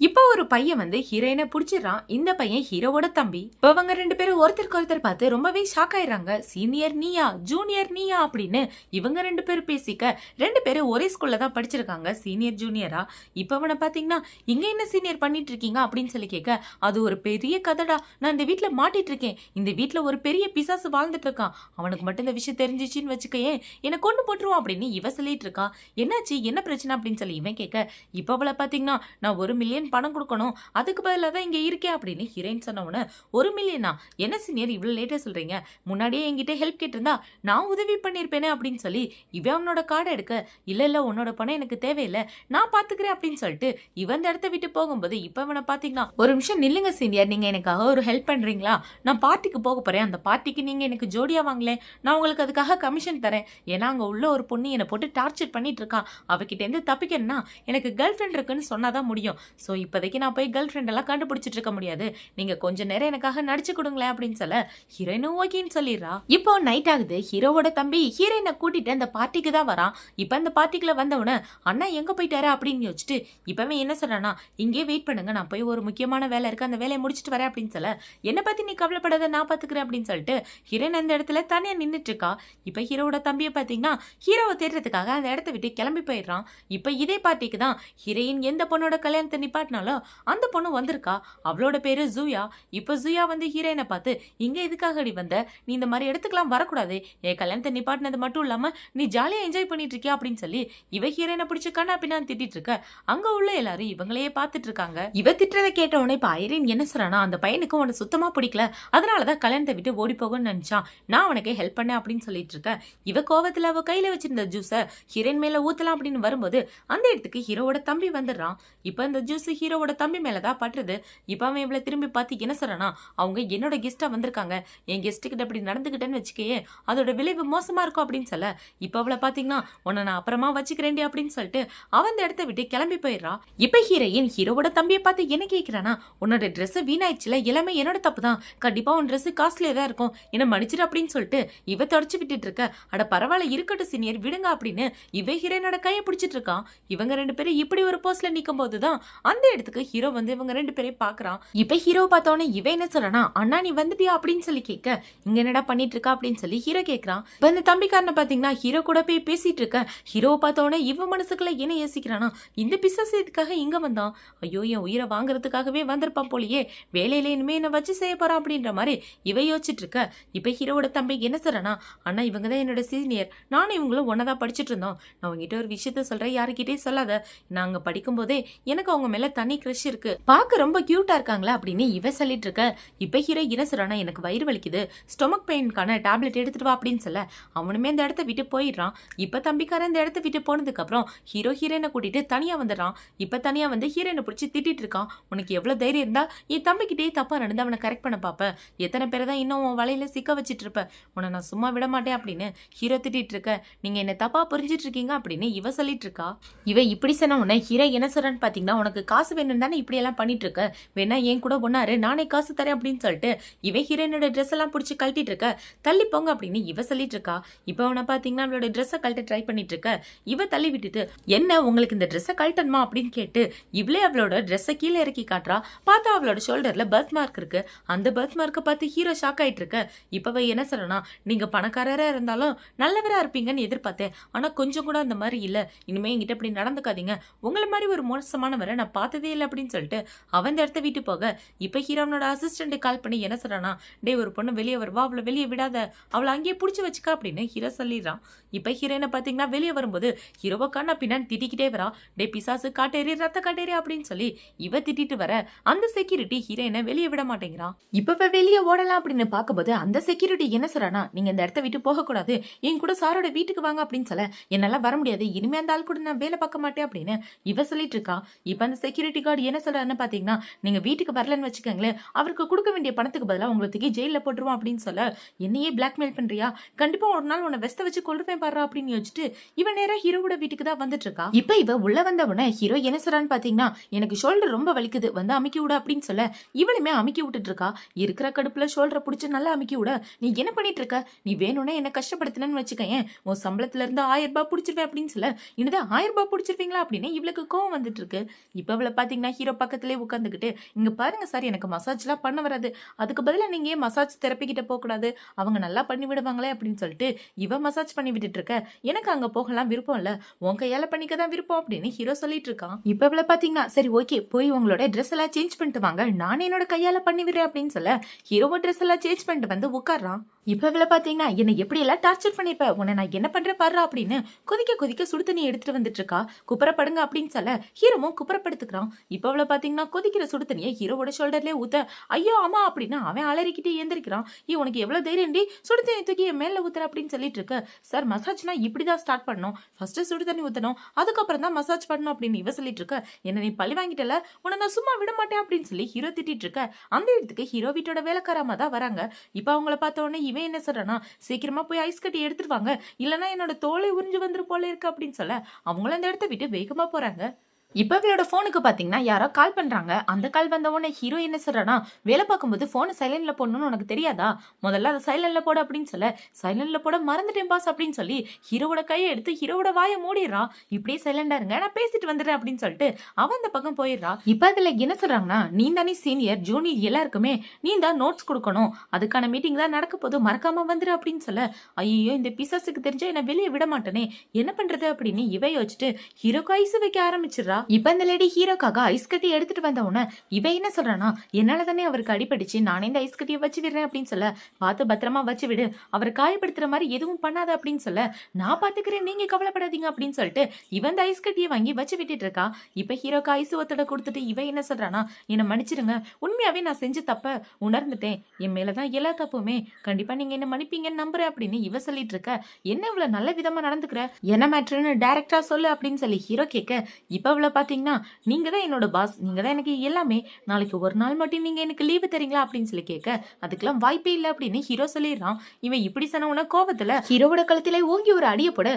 இப்ப ஒரு பையன் வந்து ஹீரோயினை பிடிச்சிடறான். இந்த பையன் ஹீரோவோட தம்பி. இப்ப அவங்க ரெண்டு பேரும் ஒருத்தருக்கு ஒருத்தர் பார்த்து ரொம்பவே ஷாக் ஆயிடுறாங்க. சீனியர் நீயா ஜூனியர் நீயா அப்படின்னு இவங்க ரெண்டு பேரும் பேசிக்க, ரெண்டு பேரும் ஒரே ஸ்கூல்ல தான் படிச்சிருக்காங்க, சீனியர் ஜூனியரா. இப்ப அவனை பாத்தீங்கன்னா இங்க என்ன சீனியர் பண்ணிட்டு இருக்கீங்க அப்படின்னு சொல்லி கேட்க, அது ஒரு பெரிய கதடா, நான் இந்த வீட்டுல மாட்டிட்டு இருக்கேன், இந்த வீட்டுல ஒரு பெரிய பிசாசு வாழ்ந்துட்டு இருக்கான், அவனுக்கு மட்டும் இந்த விஷயம் தெரிஞ்சிச்சின்னு வச்சுக்கையே என்னை கொண்டு போட்டுருவான் அப்படின்னு இவ சொல்லிட்டு இருக்கா. என்னாச்சு என்ன பிரச்சனை அப்படின்னு சொல்லி இவன் கேட்க, இப்ப அவளை பாத்தீங்கன்னா நான் 1 மில்லியன் பணம் கொடுக்கணும், அதுக்கு பதிலாக தான் இங்க இருக்கேன் அப்படின்னு ஹீரோயின் சொன்ன உடனே 1 மில்லியனா, என்ன சீனியர் இவ்வளவு லேட்டா சொல்றீங்க, முன்னாடியே என்கிட்ட ஹெல்ப் கேட்டிருந்தா நான் உதவி பண்ணிருப்பேனே அப்படின்னு சொல்லி இவன் அவனோட கார்டை எடுக்க, இல்ல உன்னோட பணம் எனக்கு தேவையில்லை, நான் பாத்துக்கிறேன் அப்படின்னு சொல்லிட்டு இவன் இந்த இடத்த விட்டு போகும்போது இப்ப அவனை பாத்தீங்கன்னா, ஒரு நிமிஷம் நில்லுங்க சீனியர், நீங்க எனக்காக ஒரு ஹெல்ப் பண்றீங்களா, நான் பார்ட்டிக்கு போக போறேன், அந்த பார்ட்டிக்கு நீங்க எனக்கு ஜோடியா வாங்கலேன், நான் உங்களுக்கு அதுக்காக கமிஷன் தரேன், ஏன்னா அங்க உள்ள ஒரு பொண்ணு என்னை போட்டு டார்ச்சர் பண்ணிட்டு இருக்கான், அவகிட்ட இருந்து தப்பிக்கணும்னா எனக்கு கேர்ள் ஃப்ரெண்ட் இருக்குன்னு சொன்னாதான் முடியும், சோ இப்போதைக்கு நான் போய் கேர்ள் ஃப்ரெண்ட் எல்லாம் கண்டுபிடிச்சிட்டு இருக்க முடியாது, நீங்க கொஞ்ச நேரம் எனக்காக நடிச்சு கொடுங்களேன் அப்படின்னு சொல்ல ஹீரோயினும் ஓகேன்னு சொல்லிடுறா. இப்போ நைட் ஆகுது. ஹீரோவோட தம்பி ஹீரோயினை கூட்டிட்டு அந்த பார்ட்டிக்கு தான் வரான். இப்ப அந்த பார்ட்டிக்குள்ள வந்தவன அண்ணா எங்க போயிட்டாரு அப்படின்னு யோசிச்சுட்டு இப்பவே என்ன சொல்றானா, இங்கே வெயிட் பண்ணுங்க, நான் போய் ஒரு முக்கியமான வேலை இருக்கு, அந்த வேலையை முடிச்சுட்டு வரேன் அப்படின்னு சொல்ல, என்ன பத்தி நீ கவலைப்படாத நான் பாத்துக்கிறேன் அப்படின்னு சொல்லிட்டு ஹீரோயின் அந்த இடத்துல தனியா நின்றுட்டு இருக்கா. இப்ப ஹீரோவோட தம்பியை பாத்தீங்கன்னா ஹீரோவை தேடுறதுக்காக அந்த இடத்த விட்டு கிளம்பி போயிடுறான். இப்ப இதே பார்ட்டிக்கு தான் ஹீரோயின் எந்த பொண்ணோட கல்யாணத்தை நிப்பாட்டினாலோ அந்த பொண்ணு வந்திருக்கா. அவளோட பேரு ஜூயா. இப்ப ஜூயா வந்து ஹீரோயினை பார்த்து, இங்க எதுக்காக அடி வந்த, நீ இந்த மாதிரி இடத்துக்குலாம் வரக்கூடாது, என் கல்யாணத்தை நிப்பாட்டினது மட்டும் இல்லாம நீ ஜாலியா என்ஜாய் பண்ணிட்டு இருக்கியா அப்படின்னு சொல்லி இவ ஹீரோயினை பிடிச்சு கண்ணா பின்னான்னு திட்டிட்டு இருக்க. அங்க உள்ள எல்லாரும் இவங்களையே பார்த்துட்டு இருக்காங்க. இவ திட்டுறதை கேட்ட உடனே இப்ப ஐரின் என்ன சொல்றானா, அந்த பையனுக்கு உன சுத்தமா பிடிக்கல, அதனாலதான் கல்யாணத்தை விட்டு ஓடி போகணும்னு நினைச்சான், நான் அவனுக்கு ஹெல்ப் பண்ணேன் அப்படின்னு சொல்லிட்டு இருக்க. இவ கோவத்துல அவ கையில வச்சிருந்த ஜூஸ ஹீரோயின் மேல ஊத்தலாம் அப்படின்னு வரும்போது அந்த இடத்துக்கு ஹீரோவோட தம்பி வந்துடுறான். இப்ப இந்த ஜூஸ் ஹீரோவோட தம்பி மேலதான் பட்டுறது. இப்ப அவன் இவளை திரும்பி பார்த்து என்ன சொல்றானா, அவங்க என்னோட கெஸ்டா வந்திருக்காங்க, என் கெஸ்ட் கிட்ட அப்படி நடந்துகிட்டேன்னு வச்சுக்கையே அதோட விளைவு மோசமா இருக்கும் அப்படின்னு சொல்ல, இப்ப அவளை பாத்தீங்கன்னா உன்னை நான் அப்புறமா வச்சுக்கிறேன்டி அப்படின்னு சொல்லிட்டு அவன் அந்த இடத்த விட்டு கிளம்பி போயிடுறா. இப்ப ஹீரோயின் ஹீரோவோட தம்பியை பார்த்து என்ன கேட்கிறானா, உன்னோட ட்ரெஸ் வீணாயிடுச்சுல, எல்லாமே என்னோட தப்பு தான், கண்டிப்பா உன் ட்ரெஸ் காஸ்ட்லியா தான் இருக்கும், என்ன மன்னிச்சிரு அப்படின்னு சொல்லிட்டு இவ தொடச்சு விட்டுட்டு இருக்க. அட பரவாயில்ல இருக்கட்டும் சீனியர் விடுங்க அப்படின்னு இவ ஹீரோயினோட கையை பிடிச்சிட்டு இருக்கான். இவங்க ரெண்டு பேரும் இப்படி ஒரு போஸ்ட்ல நிக்கும் போதுதான் அந்த இடத்துக்கு ஹீரோ வந்து இவங்க ரெண்டு பேரையும் பாக்குறான். இப்ப ஹீரோ பார்த்தோன்னே இவ என்ன சொல்றானா, அண்ணா நீ வந்துட்டியா அப்படின்னு சொல்லி கேட்க, இங்க என்னடா பண்ணிட்டு இருக்கா அப்படின்னு சொல்லி ஹீரோ கேட்கறான். இப்ப இந்த தம்பிக்காரனை பாத்தீங்கன்னா ஹீரோ கூட போய் பேசிட்டு இருக்க. ஹீரோவை பார்த்தோன்னே இவ மனசுக்குள்ள என்ன யோசிக்கிறானா, இந்த பிசாசு இதுக்காக இங்க வந்தான், ஐயோ என் உயிரை வாங்குறதுக்காகவே வந்திருப்பான் போலியே, வேலையில இனிமே என்ன வச்சு செய்ய போறான் அப்படின்ற மாதிரி இவ யோசிச்சுட்டு இருக்க. இப்ப ஹீரோவோட தம்பி என்ன சொல்றானா, அண்ணா இவங்க தான் என்னோட சீனியர், நானும் இவங்களும் ஒன்னதான் படிச்சுட்டு இருந்தோம், நான் உங்ககிட்ட ஒரு விஷயத்த சொல்றேன், யாருக்கிட்டே சொல்லாத, நாங்க படிக்கும் போதே எனக்கு அவங்க மேல தனி கிரஷ் இருக்கு, பார்க்க ரொம்ப கியூட்டா இருக்காங்களா அப்படின்னு இவ சொல்லிட்டு இருக்க. இப்ப ஹீரோ என்ன சொல்றானா, எனக்கு வயிறு வலிக்குது, ஸ்டொமக் பெயின்கான டேப்லெட் எடுத்துட்டு வா அப்படின்னு சொல்ல அவனுமே இந்த இடத்த விட்டு போயிடுறான். இப்ப தம்பிக்காரன் இந்த இடத்த விட்டு போனதுக்கு அப்புறம் ஹீரோ ஹீரோயினை கூட்டிட்டு தனியா வந்துடுறான். இப்ப தனியா வந்து ஹீரோயினை பிடிச்சி திட்டிட்டு இருக்கான். உனக்கு எவ்வளவு தைரியம் இருந்தா என் தம்பிக்கிட்டே தப்பா நடந்து அவனை கரெக்ட் பண்ண பாப்ப, எத்தனை பேரை தான் இன்னும் உன் வலையில சிக்க வச்சிட்டு இருப்ப, உன்னை நான் சும்மா விட மாட்டேன் அப்படின்னு ஹீரோ திட்டிட்டு இருக்க. நீங்க என்ன தப்பா புரிஞ்சிட்டு இருக்கீங்க அப்படின்னு இவ சொல்லிட்டு இருக்கா. இவ இப்படி சொன்ன உடனே ஹீரோ என்ன சொல்றான்னு பாத்தீங்கன்னா, உனக்கு காசு வேணும் தானே இப்படி எல்லாம் பண்ணிட்டு இருக்க, வேணா என் கூட கூட ஒன்னாரு, நானே காசு தரேன் அப்படின்னு சொல்லிட்டு இவ ஹீரோயினோட ட்ரெஸ் எல்லாம் பிடிச்சி கழட்டிட்டு இருக்க. தள்ளி போங்க அப்படின்னு இவ சொல்லிட்டு இருக்கா. இப்ப அவனை பாத்தீங்கன்னா அவளோட ட்ரெஸ்ஸை கழட்ட ட்ரை பண்ணிட்டு இருக்க. இவ தள்ளி விட்டுட்டு, என்ன உங்களுக்கு இந்த ட்ரெஸ்ஸை கழட்டணுமா அப்படின்னு கேட்டு இவளே அவளோட ட்ரெஸ்ஸை கீழே இறக்கி காட்டுறா. பார்த்தா அவளோட ஷோல்டர்ல பர்த் மார்க் இருக்கு. அந்த பர்த் மார்க்கை பார்த்து ஹீரோ ஷாக் ஆயிட்டு இருக்க. இப்ப என்ன சொல்றனா, நீங்க பணக்காரரா இருந்தாலும் நல்லவரா இருப்பீங்கன்னு எதிர்பார்த்தேன், ஆனா கொஞ்சம் கூட அந்த மாதிரி இல்ல. இனிமே என்கிட்ட இப்படி நடந்துக்காதீங்க, உங்களை மாதிரி ஒரு மோசமானவரை நான் பார்த்ததே இல்லை அப்படின்னு சொல்லிட்டு அவன் இந்த இடத்த விட்டு போக. இப்ப ஹீரோனோட அசிஸ்டன்ட் கால் பண்ணி என்ன சொல்றானா, டே ஒரு பொண்ணு வெளியே வருவா, அவளை வெளியே விடாத, அவளை அங்கேயே பிடிச்சி வச்சுக்கா அப்படின்னு ஹீரோ சொல்லிடுறான். இப்ப ஹீரோயினை பாத்தீங்கன்னா வெளியே வரும்போது ஹீரோவை கண்ணா பின்னாடி திட்டிக்கிட்டே வரா. டே பிசாசு காட்டேரி ரத்த காட்டேரி அப்படின்னு சொல்லி இவ திட்டிட்டு வர அந்த செக்யூரிட்டி ஹீரோயினை வெளியே விட மாட்டேங்கிறான். இப்ப வெளியே ஓடலாம் அப்படின்னு பார்க்கும்போது அந்த செக்யூரிட்டி என்ன சொல்றானா, நீங்க இந்த இடத்த விட்டு போக கூடாது, என் கூட சாரோட வீட்டுக்கு வாங்க அப்படின்னு சொல்ல, என்னால வர முடியாது, இனிமே அந்த ஆள் கூட நான் வேலை பார்க்க மாட்டேன் அப்படின்னு இவ சொல்லிட்டு இருக்கா. இப்ப அந்த செக்யூரிட்டி கார்டு என்ன சொல்றாருன்னு பாத்தீங்கன்னா, நீங்க வீட்டுக்கு வரலன்னு வச்சுக்கோங்களேன், அவருக்கு கொடுக்க வேண்டிய பணத்துக்கு பதிலாக உங்களுக்கு ஜெயில போட்டுருவோம் அப்படின்னு சொல்ல, என்னையே பிளாக்மெயில் பண்றியா, கண்டிப்பா ஒரு நாள் உன்னை வெஸ்ட வச்சு கொள்ளுவேன் பாரு அப்படின்னு யோசிச்சுட்டு இவன் நேரா ஹீரோவோட வீட்டுக்கு தான் வந்துட்டு இருக்கா. இப்ப இவ உள்ள வந்த உடனே ஹீரோ என்ன சொல்றான்னு பாத்தீங்கன்னா, எனக்கு ஷோல்டர் ரொம்ப வலிக்குது, வந்து அமுக்கி விட அப்படின்னு சொல்ல இவளுமே அமுக்கி விட்டுட்டு இருக்கா. இருக்கிற கடுப்புல ஷோல்டரை பிடிச்சி நல்லா அமுக்கி விட, நீ என்ன பண்ணிட்டு இருக்க, நீ வேணும்னா என்ன கஷ்டப்படுத்தினு வச்சுக்கேன், உன் சம்பளத்துல இருந்து 1000 ரூபாய் பிடிச்சிருவேன் அப்படின்னு சொல்ல, இன்னும் 1000 ரூபாய் பிடிச்சிருவீங்களா அப்படின்னு இவளுக்கு கோவம் வந்துட்டு இருக்கு. இப்ப அவளை பாத்தீங்கன்னா ஹீரோ பக்கத்திலே உட்காந்துக்கிட்டு, இங்க பாருங்க சார், எனக்கு மசாஜ் எல்லாம் பண்ண வராது, அதுக்கு பதிலா நீங்க ஏன் மசாஜ் தெரப்பி கிட்ட போக கூடாது, அவங்க நல்லா பண்ணி விடுவாங்களே அப்படின்னு சொல்லிட்டு இவ மசாஜ் பண்ணி விட்டுட்டு இருக்க. எனக்கு அங்க போகலாம் விருப்பம் இல்ல, உன் கையால பண்ணிக்க தான் விருப்பம் அப்படின்னு ஹீரோ சொல்லிட்டு இருக்கான். இப்ப இவளை பாத்தீங்கன்னா, சரி ஓகே போய் உங்களோட ட்ரெஸ் எல்லாம் சேஞ்ச் பண்ணிட்டு வாங்க, நானே என்னோட கையால பண்ணி விடுறேன் அப்படின்னு சொல்ல ஹீரோவோ ட்ரெஸ் எல்லாம் சேஞ்ச் பண்ணிட்டு வந்து உட்கார்றான். இப்ப இவளை பாத்தீங்கன்னா, என்ன எப்படி எல்லாம் டார்ச்சர் பண்ணிருப்ப, உன்னை நான் என்ன பண்றேன் பாரு அப்படின்னு கொதிக்க கொதிக்க சுடு தண்ணி எடுத்துட்டு வந்துட்டு இருக்கா. குப்புறப்படுங்க அப்படின்னு சொல்ல ஹீரோவும் குப்புறப்படுத்துக்கிறான். இப்ப அவளை பாத்தீங்கன்னா கொதிக்கிற சுடு தண்ணியை ஹீரோவோட ஷோல்டர்லயே ஊத்த, ஐயோ ஆமா அப்படின்னு அவன் அலறிக்கிட்டே ஏந்திருக்கிறான். உனக்கு எவ்வளவு தைரியம் டி சுடு தண்ணி தூக்கி என் மேல ஊத்துற அப்படின்னு சொல்லிட்டு இருக்க. சார் மசாஜ்னா இப்படிதான் ஸ்டார்ட் பண்ணணும், ஃபர்ஸ்ட் சுடு தண்ணி ஊத்தணும், அதுக்கப்புறம் தான் மசாஜ் பண்ணணும் அப்படின்னு இவ சொல்லிட்டு இருக்க. என்ன நீ பழி வாங்கிட்டல, உன்னை நான் சும்மா விட மாட்டேன் அப்படின்னு சொல்லி ஹீரோ திட்டிட்டு இருக்க. அந்த இடத்துக்கு ஹீரோ வீட்டோட வேலைக்காரமா தான் வராங்க. இப்ப அவங்கள பார்த்த உடனே இவன் என்ன சொல்றானா, சீக்கிரமா போய் ஐஸ் கட்டி எடுத்துருவாங்க, இல்லன்னா என்னோட தோலை உறிஞ்சு வந்துரு போல இருக்கு அப்படின்னு சொல்ல அவங்களும் அந்த இடத்த விட்டு வேகமா போறாங்க. இப்ப இவளோட போனுக்கு பாத்தீங்கன்னா யாரோ கால் பண்றாங்க. அந்த கால் வந்த உடனே ஹீரோ என்ன சொல்றானா, வேலை பார்க்கும்போது போனை சைலண்ட்ல போடணும்னு உனக்கு தெரியாதா, முதல்ல அதை சைலண்ட்ல போட அப்படின்னு சொல்ல, சைலண்ட்ல போட மறந்துட்டேன் பாஸ் அப்படின்னு சொல்லி ஹீரோவோட கையை எடுத்து ஹீரோவோட வாயை மூடிடுறான். இப்படியே சைலண்டா இருங்க, நான் பேசிட்டு வந்துடுறேன் அப்படின்னு சொல்லிட்டு அவன் அந்த பக்கம் போயிடுறா. இப்ப அதுல என்ன சொல்றாங்கன்னா, நீ தானே சீனியர், ஜூனியர் எல்லாருக்குமே நீ தான் நோட்ஸ் கொடுக்கணும், அதுக்கான மீட்டிங் தான் நடக்க போது, மறக்காம வந்துரு அப்படின்னு சொல்ல, ஐயோ இந்த பிசாசுக்கு தெரிஞ்சா என்ன வெளியே விட மாட்டேனே, என்ன பண்றது அப்படின்னு இவ யோசிச்சுட்டு ஹீரோக்கு ஐஸ் வைக்க ஆரம்பிச்சிடறா. இப்ப இந்த லேடி ஹீரோக்காக ஐஸ் கட்டி எடுத்துட்டு வந்த உடனே இவ என்ன சொல்றானா, என்னால தானே அவருக்கு அடிபட்டுச்சு, நானே இந்த ஐஸ் கட்டியை வச்சு விடுறேன் அப்படின்னு சொல்ல, பார்த்து பத்திரமா வச்சு விடு, அவர் காயப்படுத்துற மாதிரி எதுவும் பண்ணாத அப்படின்னு சொல்ல, நான் பாத்துக்கிறேன் நீங்க கவலைப்படாதீங்க அப்படின்னு சொல்லிட்டு இவன் இந்த ஐஸ் கட்டியை வாங்கி வச்சு விட்டுட்டு இருக்கா. இப்ப ஹீரோக்கு ஐஸ் ஒத்தட கொடுத்துட்டு இவ என்ன சொல்றானா, என்ன மன்னிச்சிருங்க, உண்மையாவே நான் செஞ்ச தப்ப உணர்ந்துட்டேன், என் மேலதான் எல்லா தப்புமே, கண்டிப்பா நீங்க என்ன மன்னிப்பீங்கன்னு நம்புறேன் அப்படின்னு இவ சொல்லிட்டு இருக்க. என்ன இவ்வளவு நல்ல விதமா நடந்துக்கிற, என்ன மேட்ருன்னு டைரக்டா சொல்லு அப்படின்னு சொல்லி ஹீரோ கேட்க. இப்ப இவ்வளவு பாத்தீங்கன்னா, நீங்க தான் என்னோட பாஸ், நீங்க தான் எனக்கு எல்லாமே, நாளைக்கு ஒரு நாள் மட்டும் நீங்க எனக்கு லீவு தரீங்களா அப்படின்னு சொல்லி கேட்க, அதுக்கெல்லாம் வாய்ப்பே இல்லை அப்படின்னு ஹீரோ சொல்லிடுறான். இவன் இப்படி சொன்ன உன கோவத்துல ஹீரோவோட கழுத்தில ஓங்கி ஒரு அடிய போட,